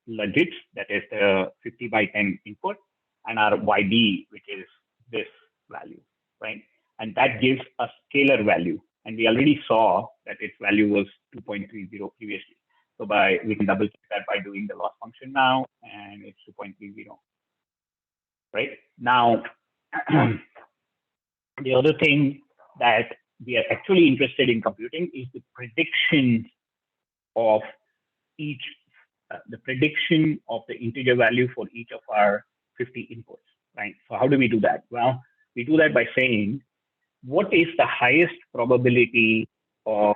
logits, that is the 50 by 10 input, and our YB, which is this value, right? And that gives a scalar value. And we already saw that its value was 2.30 previously. So we can double check that by doing the loss function now, and it's 2.30, right? Now, the other thing that we are actually interested in computing is the prediction of each, the prediction of the integer value for each of our 50 inputs, right? So how do we do that? Well, we do that by saying, what is the highest probability of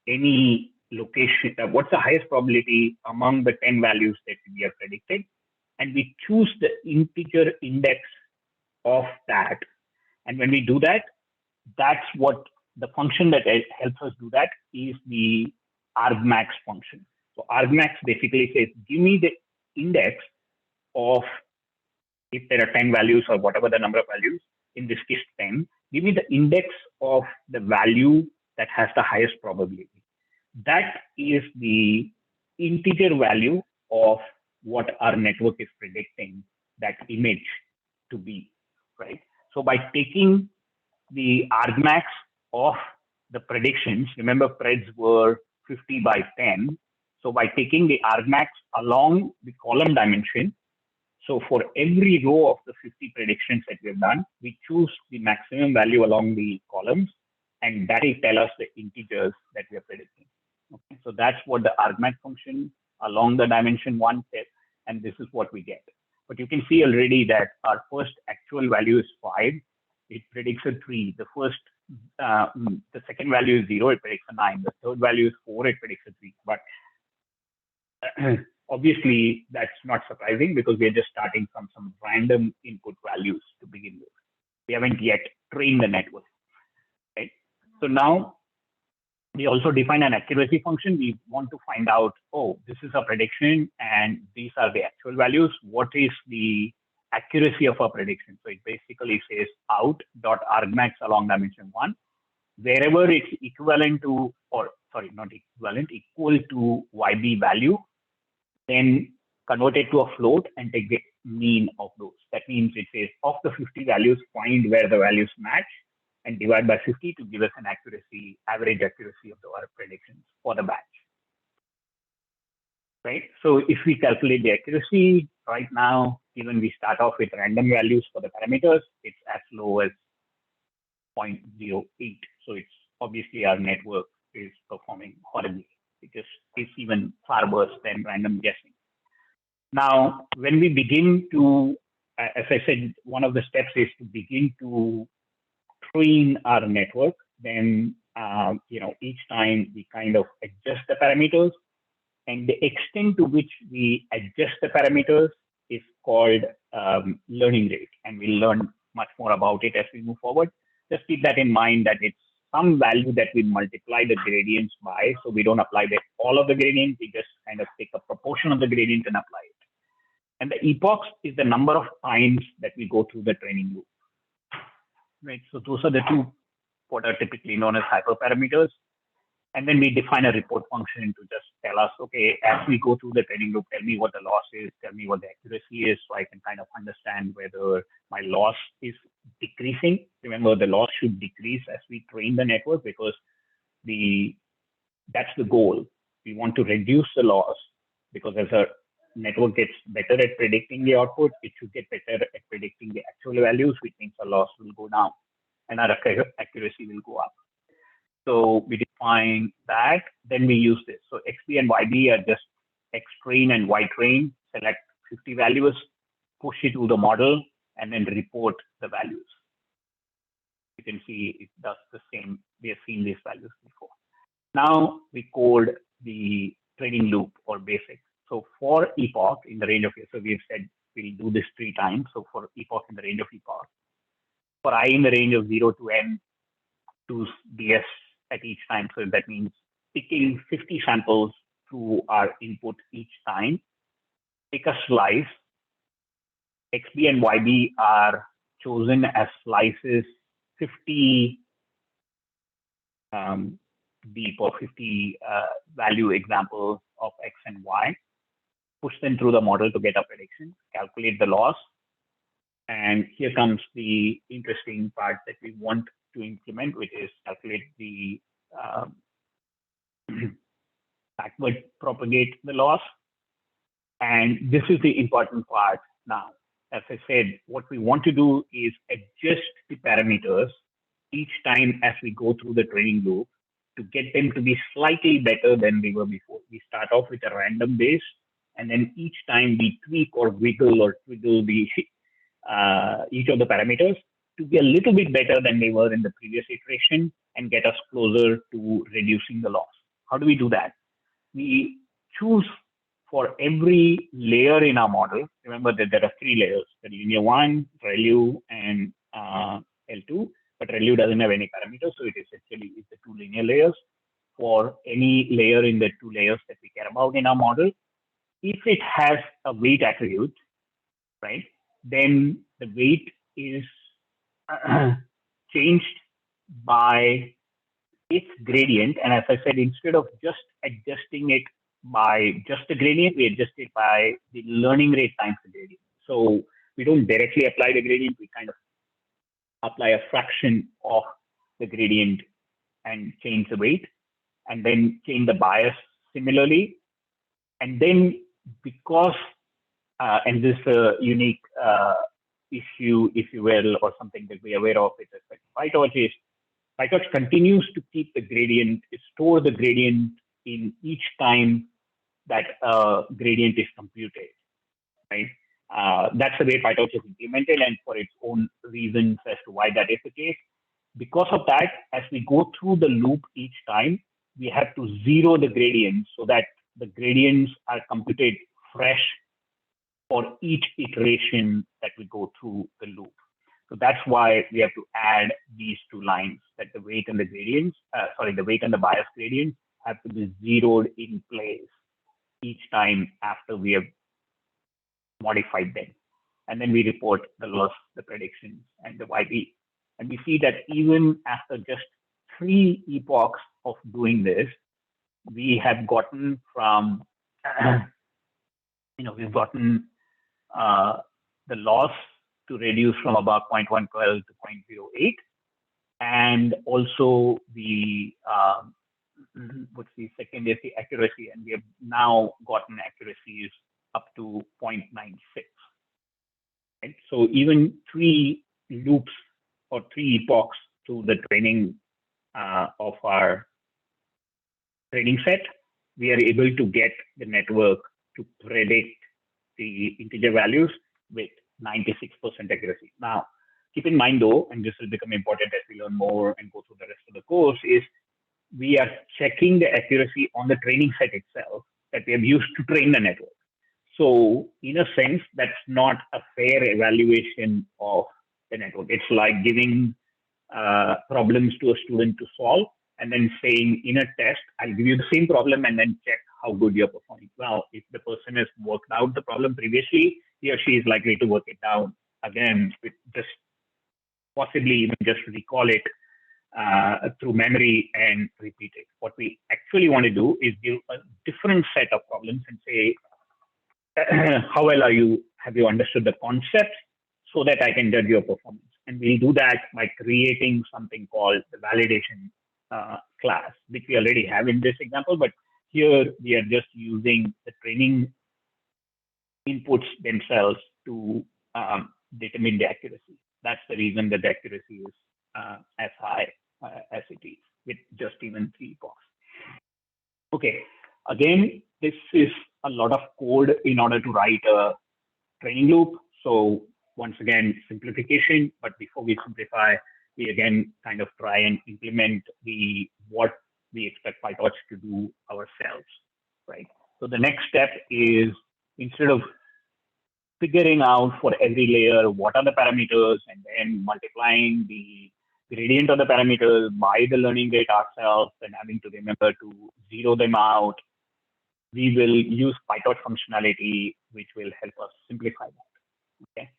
any location, what's the highest probability among the 10 values that we have predicted? And we choose the integer index of that. And when we do that, that's what the function that helps us do that is the argmax function. So argmax basically says, give me the index of, if there are 10 values or whatever the number of values, in this case 10, give me the index of the value that has the highest probability. That is the integer value of what our network is predicting that image to be, right? So by taking the argmax of the predictions, remember preds were 50 by 10. So by taking the argmax along the column dimension, so for every row of the 50 predictions that we've done, we choose the maximum value along the columns, and that will tell us the integers that we are predicting. Okay, so that's what the argmax function along the dimension 1 says, and this is what we get. But you can see already that our first actual value is 5. It predicts a 3. The second value is 0. It predicts a 9. The third value is 4. It predicts a 3. But obviously, that's not surprising because we are just starting from some random input values to begin with. We haven't yet trained the network, right? So now we also define an accuracy function. We want to find out, oh, this is a prediction and these are the actual values. What is the accuracy of our prediction. So it basically says out.argmax along dimension 1, wherever it's equivalent to, or sorry, not equivalent, equal to YB value, then convert it to a float and take the mean of those. That means it says of the 50 values, find where the values match and divide by 50 to give us an accuracy, average accuracy of our predictions for the batch. Right? So if we calculate the accuracy right now, even we start off with random values for the parameters, it's as low as 0.08. So it's obviously our network is performing horribly because it's even far worse than random guessing. Now, when we begin to, as I said, one of the steps is to begin to train our network. Then, each time we kind of adjust the parameters, and the extent to which we adjust the parameters is called learning rate. And we'll learn much more about it as we move forward. Just keep that in mind that it's some value that we multiply the gradients by. So we don't apply all of the gradient, we just kind of take a proportion of the gradient and apply it. And the epochs is the number of times that we go through the training loop. Right. So those are the two what are typically known as hyperparameters. And then we define a report function to just tell us, okay, as we go through the training loop, tell me what the loss is, tell me what the accuracy is, so I can kind of understand whether my loss is decreasing. Remember, the loss should decrease as we train the network because that's the goal. We want to reduce the loss because as a network gets better at predicting the output, it should get better at predicting the actual values, which means the loss will go down and our accuracy will go up. So we define that, then we use this. So XP and YB are just X train and Y train, select 50 values, push it to the model, and then report the values. You can see it does the same. We have seen these values before. Now we code the training loop or basic. So for epoch in the range of, so we've said we'll do this 3 times. So for epoch in the range of epoch, for I in the range of 0 to N, to DS at each time. So that means picking 50 samples through our input each time, pick a slice. XB and YB are chosen as slices 50 deep or 50 value examples of X and Y, push them through the model to get a prediction, calculate the loss. And here comes the interesting part that we want to implement, which is calculate the backward propagate the loss. And this is the important part now. As I said, what we want to do is adjust the parameters each time as we go through the training loop to get them to be slightly better than they were before. We start off with a random base, and then each time we tweak or wiggle or twiddle each of the parameters to be a little bit better than they were in the previous iteration and get us closer to reducing the loss. How do we do that? We choose for every layer in our model. Remember that there are 3 layers, the linear 1, ReLU, and L2, but ReLU doesn't have any parameters, so it is essentially the 2 linear layers. For any layer in the 2 layers that we care about in our model, if it has a weight attribute, right, then the weight is changed by its gradient. And as I said, instead of just adjusting it by just the gradient, we adjust it by the learning rate times the gradient. So we don't directly apply the gradient, we kind of apply a fraction of the gradient and change the weight, and then change the bias similarly. And then because, and this is a unique issue, if you will, or something that we're aware of with respect to PyTorch is PyTorch continues to keep the gradient, store the gradient in each time that gradient is computed, right? That's the way PyTorch is implemented, and for its own reasons as to why that is the case. Because of that, as we go through the loop each time, we have to zero the gradients so that the gradients are computed fresh for each iteration that we go through the loop. So that's why we have to add these 2 lines, that the weight and the gradients, the weight and the bias gradients have to be zeroed in place each time after we have modified them. and then we report the loss, the predictions, and the YP. And we see that even after just 3 epochs of doing this, we have gotten from, we've gotten the loss to reduce from about 0.112 to 0.08, and also the what's the second is the accuracy, and we have now gotten accuracies up to 0.96. Right? So even 3 loops or 3 epochs to the training of our training set, we are able to get the network to predict the integer values with 96% accuracy. Now, keep in mind though, and this will become important as we learn more and go through the rest of the course, is we are checking the accuracy on the training set itself that we have used to train the network. So in a sense, that's not a fair evaluation of the network. It's like giving problems to a student to solve and then saying in a test, I'll give you the same problem and then check how good you're performing. Well, if the person has worked out the problem previously, he or she is likely to work it down again with just possibly even just recall it through memory and repeat it. What we actually want to do is give a different set of problems and say, how well have you understood the concept so that I can judge your performance? And we'll do that by creating something called the validation class, which we already have in this example, but here we are just using the training inputs themselves to determine the accuracy. That's the reason that the accuracy is as high as it is with just even 3 epochs. Okay, again, this is a lot of code in order to write a training loop. So once again, simplification, but before we simplify, we again kind of try and implement what we expect PyTorch to do ourselves, right? So the next step is, instead of figuring out for every layer what are the parameters and then multiplying the gradient of the parameters by the learning rate ourselves and having to remember to zero them out, we will use PyTorch functionality, which will help us simplify that. Okay,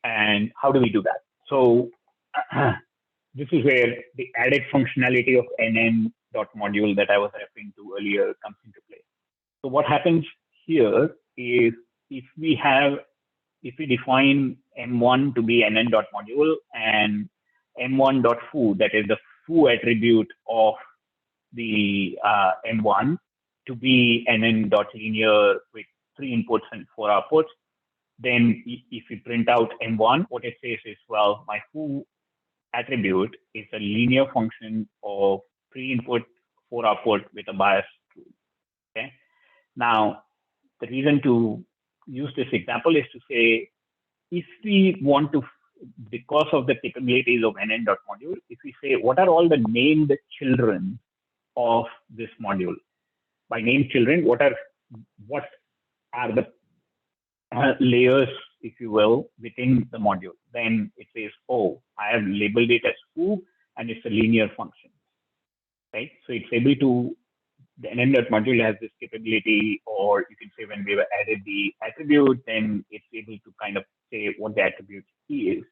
and how do we do that? So this is where the added functionality of nn.module that I was referring to earlier comes into play. So what happens here is if we define m1 to be nn.module and m1.foo, that is the foo attribute of the m1, to be nn.linear with 3 inputs and 4 outputs, then if we print out m1, what it says is, well, my foo attribute is a linear function of 3 input, 4 output with a bias true. Okay. Now, the reason to use this example is to say, if we want to, because of the capabilities of nn.module, if we say, what are all the named children of this module? By named children, what are the layers, if you will, within the module? Then it says, oh, I have labeled it as foo, and it's a linear function, right? So it's able to, the nn.module has this capability, or you can say when we have added the attribute, then it's able to kind of say what the attribute is.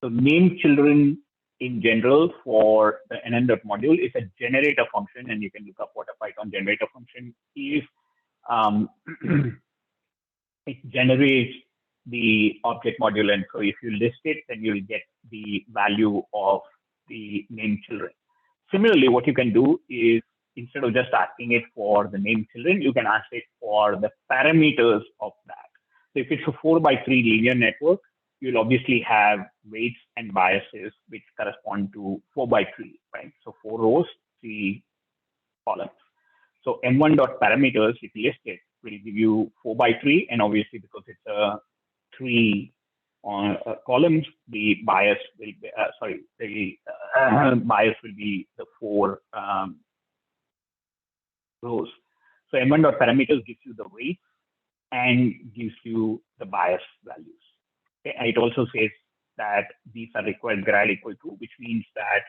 So named children in general for the nn.module is a generator function, and you can look up what a Python generator function is. It generates the object module, and so if you list it, then you'll get the value of the named children. Similarly, what you can do is, instead of just asking it for the named children, you can ask it for the parameters of that. So if it's a 4x3 linear network, you'll obviously have weights and biases which correspond to 4x3, right? So 4 rows, 3 columns. So m1.parameters, if you list it, will give you 4x3, and obviously because it's a 3 columns, the bias will be, bias will be the 4 rows. So m1.parameters gives you the weight and gives you the bias values. Okay? And it also says that these are required grad equal to, which means that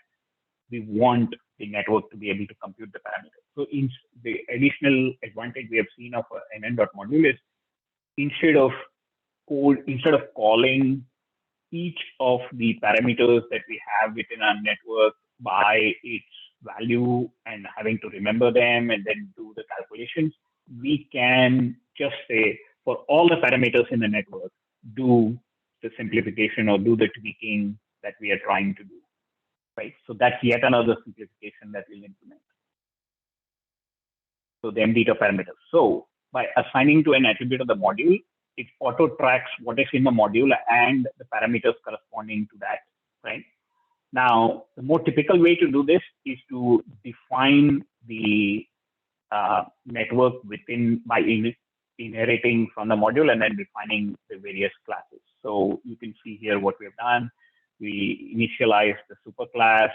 we want the network to be able to compute the parameters. So in the additional advantage we have seen of nn.module is, instead of code, instead of calling each of the parameters that we have within our network by its value and having to remember them and then do the calculations, we can just say for all the parameters in the network, do the simplification or do the tweaking that we are trying to do, right? So that's yet another simplification that we'll implement. So the MD parameters. So by assigning to an attribute of the module, it auto tracks what is in the module and the parameters corresponding to that, right? Now, the more typical way to do this is to define the network within by inheriting from the module and then defining the various classes. So you can see here what we've done. We initialize the superclass.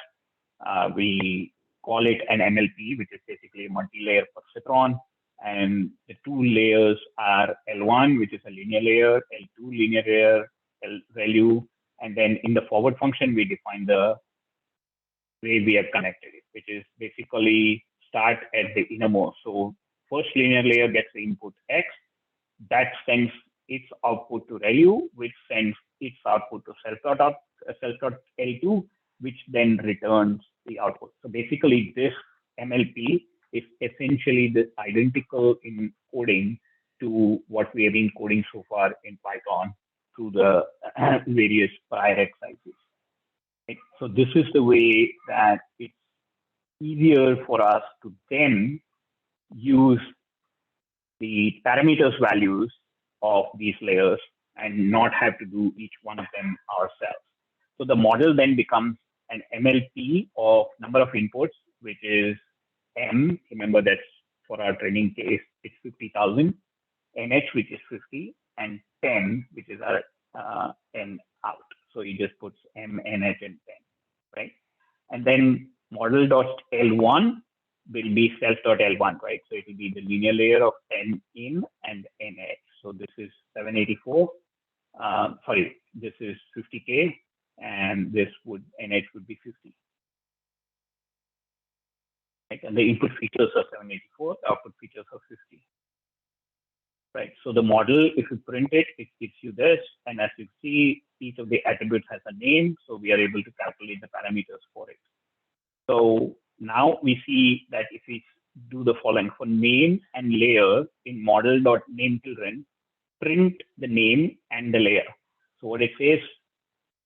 We call it an MLP, which is basically a multi-layer perceptron. And the two layers are L1, which is a linear layer, L2 linear layer, L value. And then in the forward function, we define the way we have connected it, which is basically start at the innermost. So first linear layer gets the input X, that sends its output to ReLU, which sends its output to self.L2, which then returns the output. So basically this MLP is essentially the identical in coding to what we have been coding so far in Python through the various prior exercises. Right? So this is the way that it's easier for us to then use the parameters values of these layers and not have to do each one of them ourselves. So the model then becomes an MLP of number of inputs, which is M. Remember that's for our training case, it's 50,000, NH, which is 50, and 10, which is our N out. So he just puts M, NH, and 10, right? And then model.L1 will be self.L1, right? So it will be the linear layer of N in and NH. So this is 784. This is 50K, and this would NH would be 50. Right? And the input features are 784, the output features are 50. Right. So the model, if you print it, it gives you this. And as you see, each of the attributes has a name. So we are able to calculate the parameters for it. So now we see that if we do the following for name and layer in model.nameChildren, print the name and the layer. So what it says,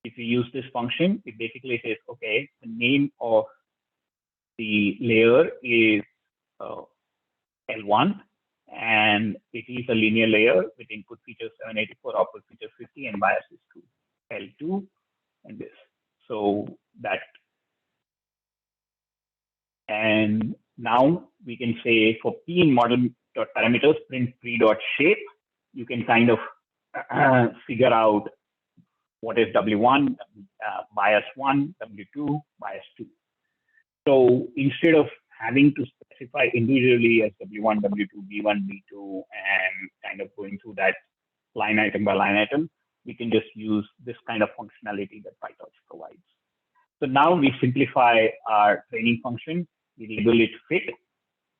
if you use this function, it basically says, okay, the name of the layer is L1. And it is a linear layer with input features 784, output features 50, and bias is 2, L2, and this. So that, and now we can say for P in model.parameters, print pre.shape. You can kind of figure out what is W1, bias 1, W2, bias 2. So instead of having to specify individually as W1, W2, B1, B2, and kind of going through that line item by line item, we can just use this kind of functionality that PyTorch provides. So now we simplify our training function, we label it fit,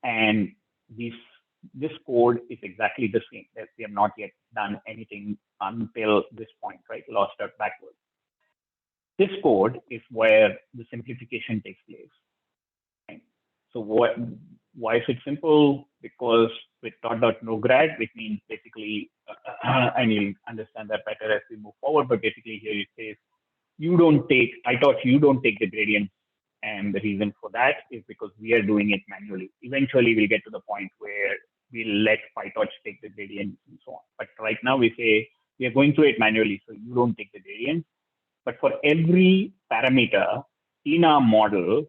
and this code is exactly the same. That we have not yet done anything until this point, right? Lost out backwards. This code is where the simplification takes place. So why is it simple? Because with .NOGRAD, which means basically, and you'll understand that better as we move forward, but basically here it says, you don't take the gradients. And the reason for that is because we are doing it manually. Eventually we'll get to the point where we'll let PyTorch take the gradients and so on. But right now we say, we are going through it manually, so you don't take the gradients. But for every parameter in our model,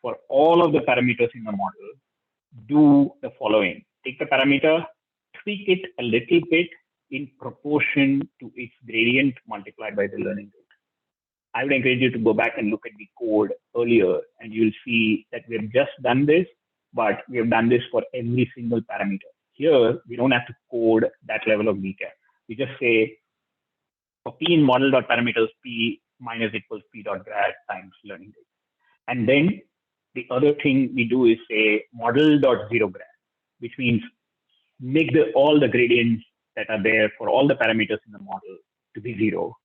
for all of the parameters in the model, do the following. Take the parameter, tweak it a little bit in proportion to its gradient multiplied by the learning rate. I would encourage you to go back and look at the code earlier, and you'll see that we have just done this, but we have done this for every single parameter. Here, we don't have to code that level of detail. We just say, for P in model.parameters, P minus equals P.grad times learning rate. And then the other thing we do is say model.0grad, which means make all the gradients that are there for all the parameters in the model to be 0,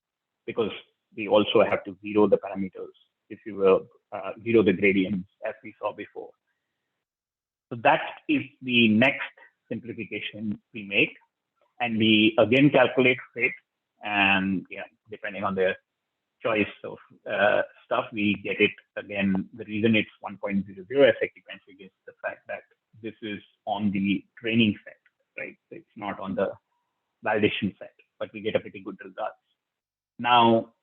because we also have to zero the parameters, if you will, zero the gradients as we saw before. So that is the next simplification we make. And we again calculate fit, and depending on the choice of stuff, we get it again. The reason it's 1.00 effective config is the fact that this is on the training set, right? So it's not on the validation set, but we get a pretty good result. Now,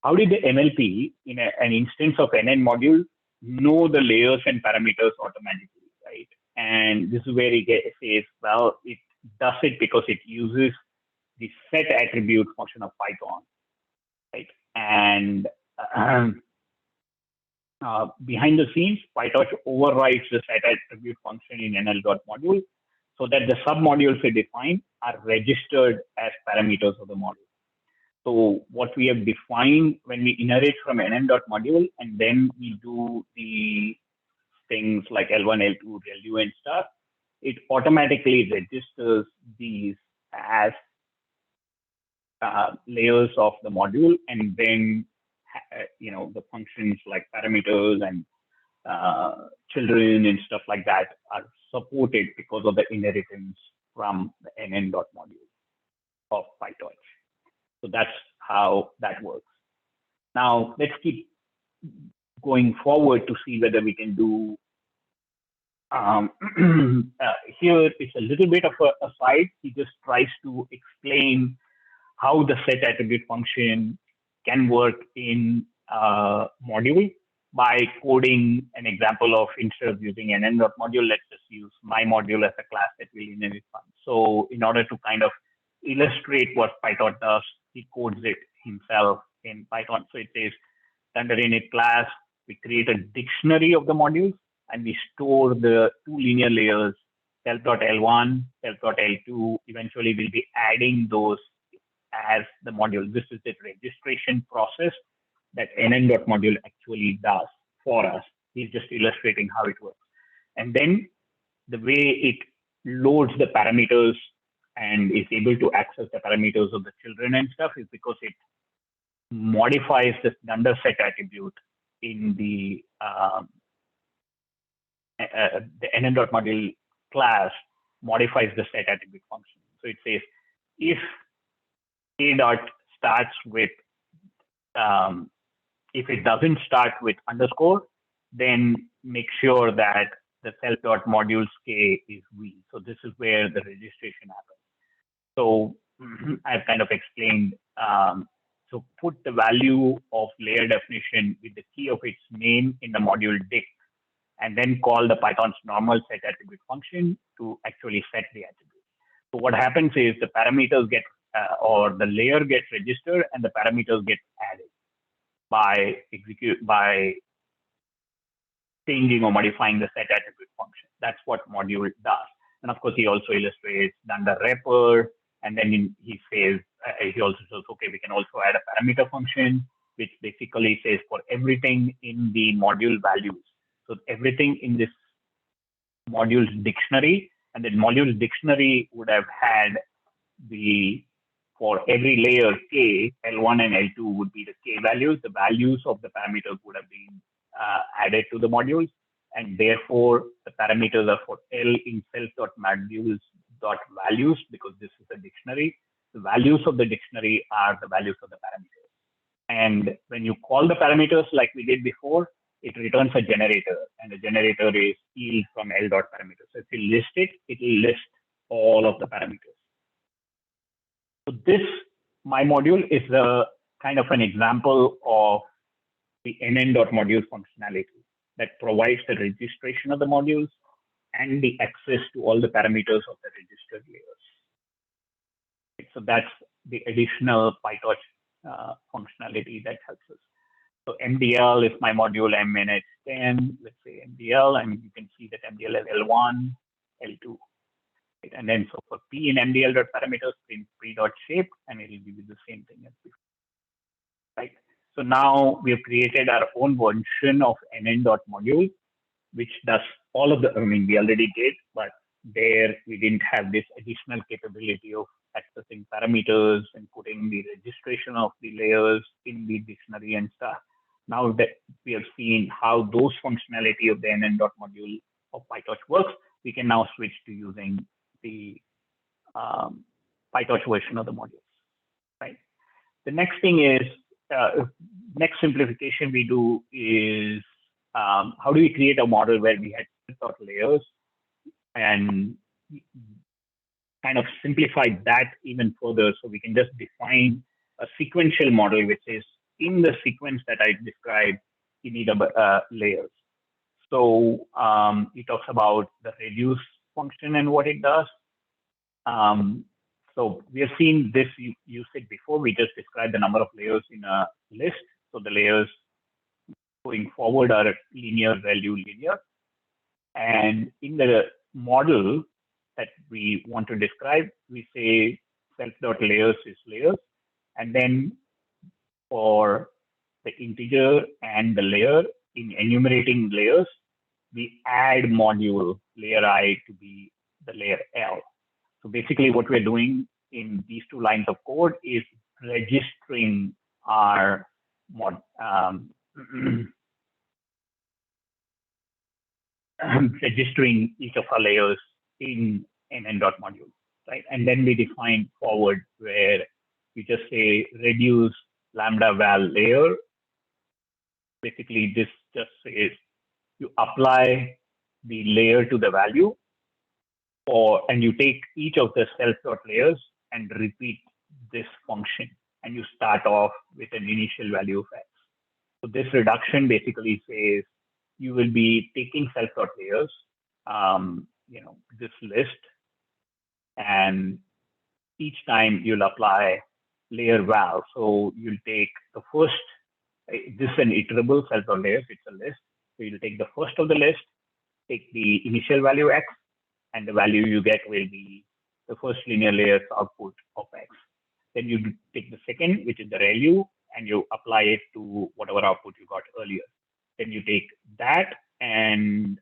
how did the NLP in an instance of NN module know the layers and parameters automatically, right? And this is where it says, well, it does it because it uses the set attribute function of Python, right? And behind the scenes, PyTorch overrides the set attribute function in NL.module so that the submodules we define are registered as parameters of the module. So what we have defined when we inherit from NN.module, and then we do the things like L1, L2, LU and stuff, it automatically registers these as layers of the module, and then the functions like parameters and children and stuff like that are supported because of the inheritance from the NN.module of PyTorch. So that's how that works. Now let's keep going forward to see whether we can do. Here it's a little bit of a aside. He just tries to explain how the set attribute function can work in a module by coding an example of, instead of using an NN.module, let's just use my module as a class that will inherit from. So in order to kind of illustrate what PyTorch does, he codes it himself in Python. So it says, under init class, we create a dictionary of the modules, and we store the two linear layers, self.l1, self.l2. Eventually, we'll be adding those as the module. This is the registration process that NN.module actually does for us. He's just illustrating how it works. And then the way it loads the parameters and is able to access the parameters of the children and stuff is because it modifies the under set attribute in the NN.module class, modifies the set attribute function. So it says, if A dot starts with, if it doesn't start with underscore, then make sure that the self.modules K is V. So this is where the registration happens. So I've kind of explained, so put the value of layer definition with the key of its name in the module dict, and then call the Python's normal set attribute function to actually set the attribute. So what happens is the parameters get, or the layer gets registered and the parameters get added by changing or modifying the set attribute function. That's what module does. And of course, he also illustrates under wrapper, and then he says, he also says, okay, we can also add a parameter function, which basically says for everything in the module values. So everything in this module's dictionary, and the module's dictionary would have had the, for every layer K, L1 and L2 would be the K values. The values of the parameters would have been added to the modules, and therefore the parameters are for L in self.modules.values, because this is a dictionary. The values of the dictionary are the values of the parameters. And when you call the parameters like we did before, it returns a generator, and the generator is yield from L.parameters. So if you list it, it will list all of the parameters. So this, my module, is a kind of an example of the NN.module functionality that provides the registration of the modules and the access to all the parameters of the registered layers. So that's the additional PyTorch functionality that helps us. So MDL is my module MNH10, let's say MDL, and you can see that MDL is L1, L2. Right? And then so for P in MDL.parameters, print P.shape, and it will give you the same thing as before. Right? So now we have created our own version of NN.module, which does all of the, I mean, we already did, but there we didn't have this additional capability of accessing parameters and putting the registration of the layers in the dictionary and stuff. Now that we have seen how those functionality of the NN.module of PyTorch works, we can now switch to using the PyTorch version of the module, right? The next thing is, next simplification we do is, how do we create a model where we had layers and kind of simplified that even further, so we can just define a sequential model, which is in the sequence that I described, you need layers. So it talks about the reduce function and what it does. So we have seen this usage before. We just described the number of layers in a list. So the layers going forward are linear value linear. And in the model that we want to describe, we say self.layers is layers. And then for the integer and the layer, in enumerating layers, we add module layer I to be the layer L. So basically what we're doing in these two lines of code is registering our registering each of our layers in NN.module, right? And then we define forward where we just say reduce lambda val layer. Basically, this just says you apply the layer to the value, and you take each of the self.layers and repeat this function, and you start off with an initial value of x. So this reduction basically says you will be taking self.layers, this list, and each time you'll apply layer val. So you'll take the first, this is an iterable self.layers, it's a list. So you'll take the first of the list, take the initial value x, and the value you get will be the first linear layer's output of x. Then you take the second, which is the ReLU, and you apply it to whatever output you got earlier. Then you take that and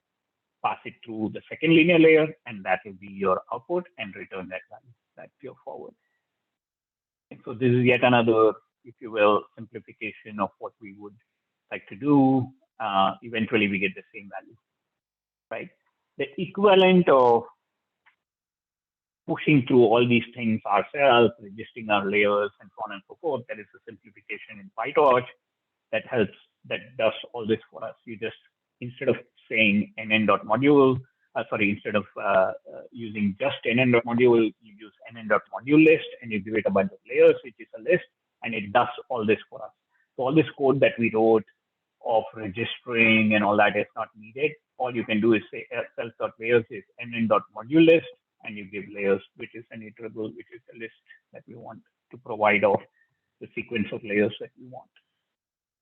pass it through the second linear layer, and that will be your output, and return that value. That's your forward. And so this is yet another, if you will, simplification of what we would like to do. Eventually, we get the same value, right? The equivalent of pushing through all these things ourselves, registering our layers, and so on and so forth, that is a simplification in PyTorch that helps, that does all this for us. You just, instead of saying NN.module, instead of using just NN.module, you use NN.module list, and you give it a bunch of layers, which is a list, and it does all this for us. So all this code that we wrote of registering and all that is not needed. All you can do is say self.layers is NN.module list, and you give layers, which is an iterable, which is a list that we want to provide of the sequence of layers that we want.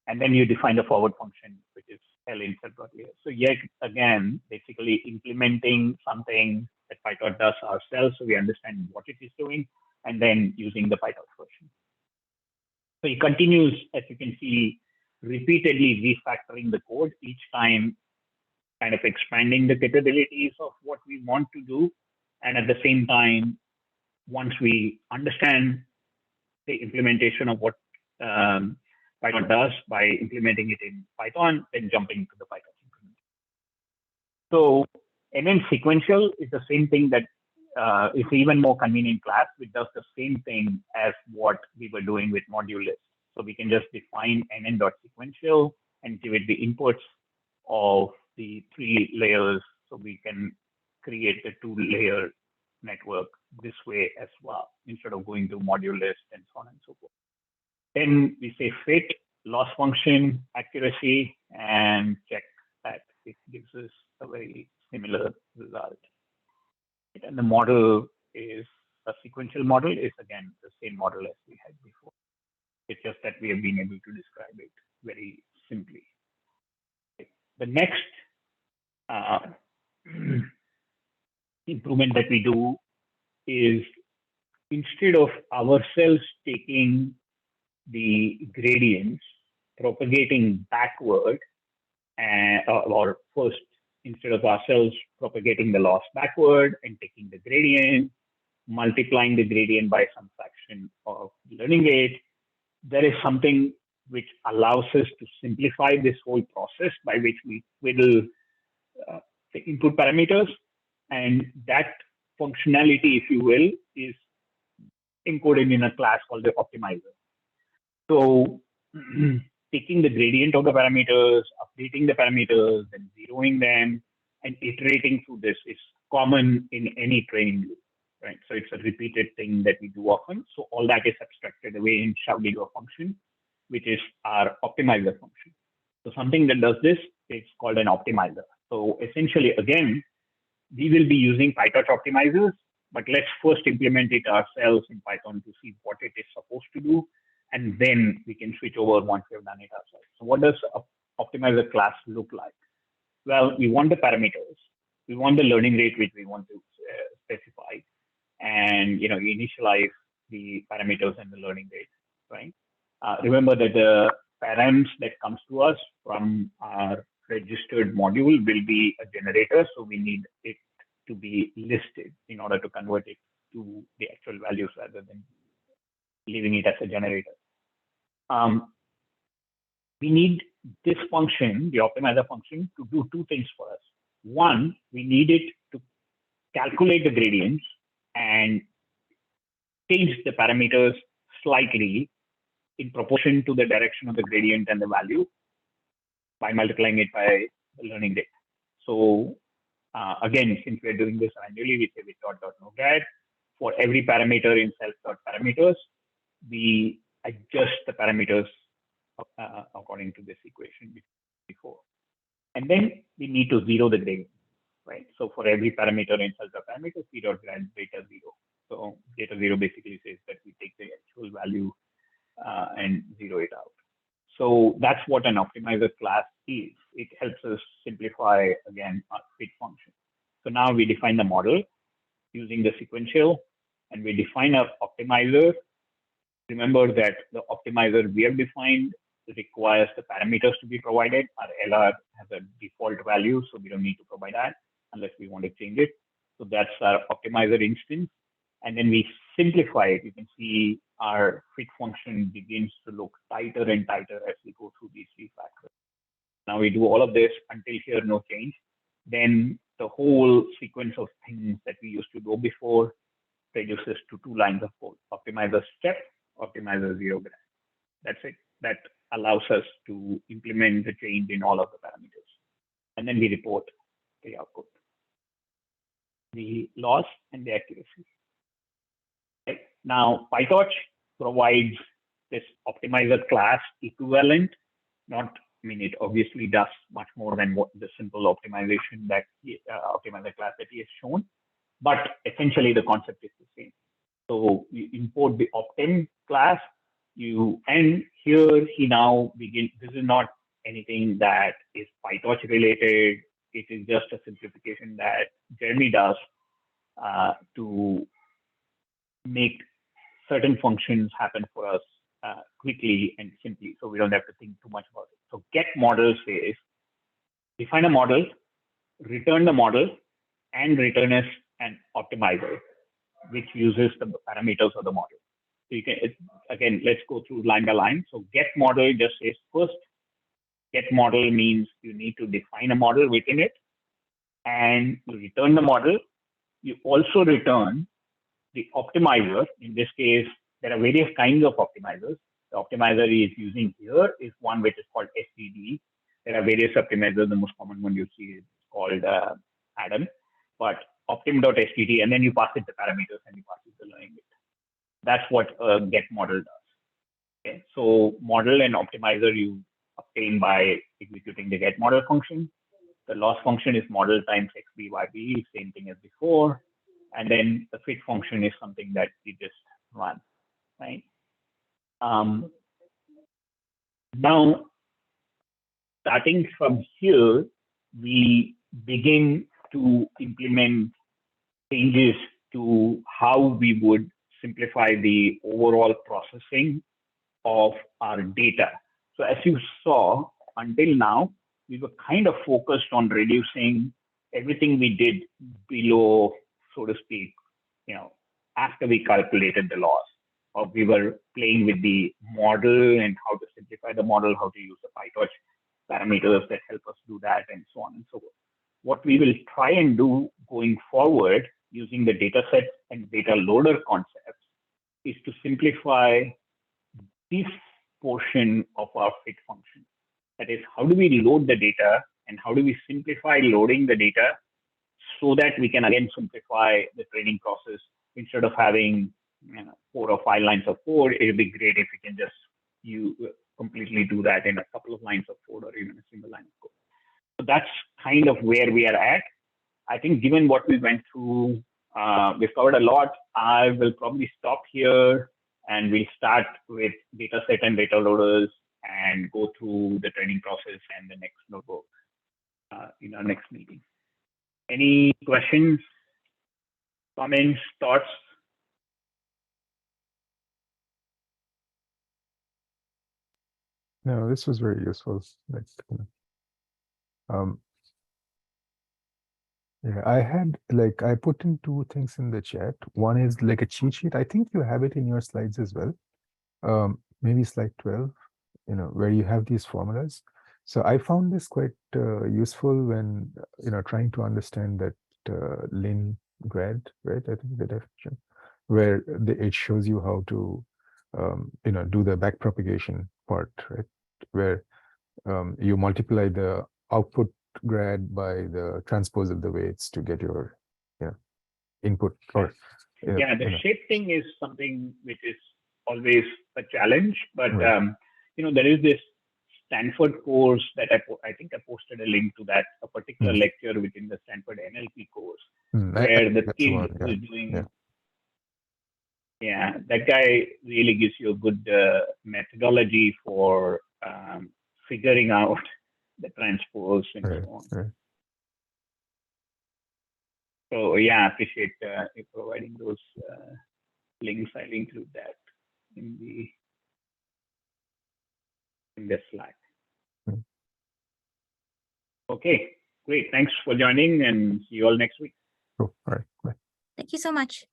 And then you define the forward function, which is L in self.layers. So yet again, basically implementing something that PyTorch does ourselves, so we understand what it is doing, and then using the PyTorch version. So it continues, as you can see, repeatedly refactoring the code, each time kind of expanding the capabilities of what we want to do. And at the same time, once we understand the implementation of what Python does by implementing it in Python, then jumping to the Python implementation. So NN sequential is the same thing that is even more convenient class, which does the same thing as what we were doing with module list. So we can just define NN.sequential and give it the inputs of the 3 layers, so we can create the 2-layer network this way as well, instead of going to module list and so on and so forth. Then we say fit, loss function, accuracy, and check that it gives us a very similar result. And the model is a sequential model, is again the same model as we had before. It's just that we have been able to describe it very simply. The next improvement that we do is, instead of ourselves taking the gradients, propagating backward, or first instead of ourselves propagating the loss backward and taking the gradient, multiplying the gradient by some fraction of learning rate, there is something which allows us to simplify this whole process by which we twiddle the input parameters. And that functionality, if you will, is encoded in a class called the optimizer. So taking the gradient of the parameters, updating the parameters, and zeroing them, and iterating through this is common in any training loop, right? So it's a repeated thing that we do often. So all that is abstracted away and shoved into a function, which is our optimizer function. So something that does this is called an optimizer. So essentially, again, we will be using PyTorch optimizers, but let's first implement it ourselves in Python to see what it is supposed to do. And then we can switch over once we've done it ourselves. So what does an optimizer class look like? Well, we want the parameters. We want the learning rate, which we want to specify. And you initialize the parameters and the learning rate, right? Remember that the params that comes to us from our registered module will be a generator. So we need it to be listed in order to convert it to the actual values rather than leaving it as a generator. We need this function, the optimizer function, to do two things for us. One, we need it to calculate the gradients and change the parameters slightly in proportion to the direction of the gradient and the value by multiplying it by the learning rate. So again, since we're doing this manually, we say with dot.nograd, for every parameter in self.parameters, we adjust the parameters according to this equation before. And then we need to zero the gradient, right? So for every parameter in self.parameters, we dot grad data 0. So data 0 basically says that we take the actual value and zero it out. So that's what an optimizer class is. It helps us simplify, again, our fit function. So now we define the model using the sequential, and we define our optimizer. Remember that the optimizer we have defined requires the parameters to be provided. Our LR has a default value, so we don't need to provide that unless we want to change it. So that's our optimizer instance. And then we simplify it. You can see our fit function begins to look tighter and tighter as we go through these three factors. Now we do all of this until here, no change. Then the whole sequence of things that we used to do before reduces to 2 lines of code: optimizer step, optimizer zero grad. That's it. That allows us to implement the change in all of the parameters. And then we report the output, the loss and the accuracy. Right. Now, PyTorch provides this optimizer class equivalent. It obviously does much more than what the simple optimization that optimizer class that he has shown, but essentially the concept is the same. So you import the optim class, and here he now begins. This is not anything that is PyTorch related. It is just a simplification that Jeremy does to make certain functions happen for us quickly and simply, so we don't have to think too much about it. So get model says, define a model, return the model, and return us an optimizer, which uses the parameters of the model. So you can, again, let's go through line by line. So get model just says first, get model means you need to define a model within it, and you return the model. You also return the optimizer. In this case, there are various kinds of optimizers. The optimizer he is using here is one which is called SDD. There are various optimizers. The most common one you see is called Adam, but optim.std, and then you pass it the parameters and you pass it the learning rate. That's what get model does. Okay, so model and optimizer you obtain by executing the get model function. The loss function is model times xbyb, same thing as before. And then the fit function is something that you just run, right? Now, starting from here, we begin to implement changes to how we would simplify the overall processing of our data. So as you saw, until now, we were kind of focused on reducing everything we did below, so to speak, after we calculated the loss. Or we were playing with the model and how to simplify the model, how to use the PyTorch parameters that help us do that, and so on and so forth. What we will try and do going forward using the dataset and data loader concepts is to simplify this portion of our fit function. That is, how do we load the data and how do we simplify loading the data so that we can again simplify the training process. Instead of having 4 or 5 lines of code, it would be great if we can just completely do that in a couple of lines of code or even a single line of code. So that's kind of where we are at. I think given what we went through, we've covered a lot. I will probably stop here and we'll start with dataset and data loaders and go through the training process and the next notebook in our next meeting. Any questions, comments, thoughts? No, this was very useful. Yeah, I put in 2 things in the chat. One is like a cheat sheet. I think you have it in your slides as well. Maybe slide 12, where you have these formulas. So I found this quite useful when, trying to understand that lin grad, right? I think the definition, where it shows you how to, do the backpropagation part, right? Where you multiply the output grad by the transpose of the weights to get your input. Or yeah, the shape thing is something which is always a challenge, but right. There is this Stanford course that I think I posted a link to that, a particular lecture within the Stanford NLP course, where the kid is doing. Yeah, that guy really gives you a good methodology for figuring out the transpose and so on. Right. So yeah, I appreciate you providing those links. I'll include that in the Slack. Okay, great. Thanks for joining and see you all next week. Cool. All right. Bye. Thank you so much.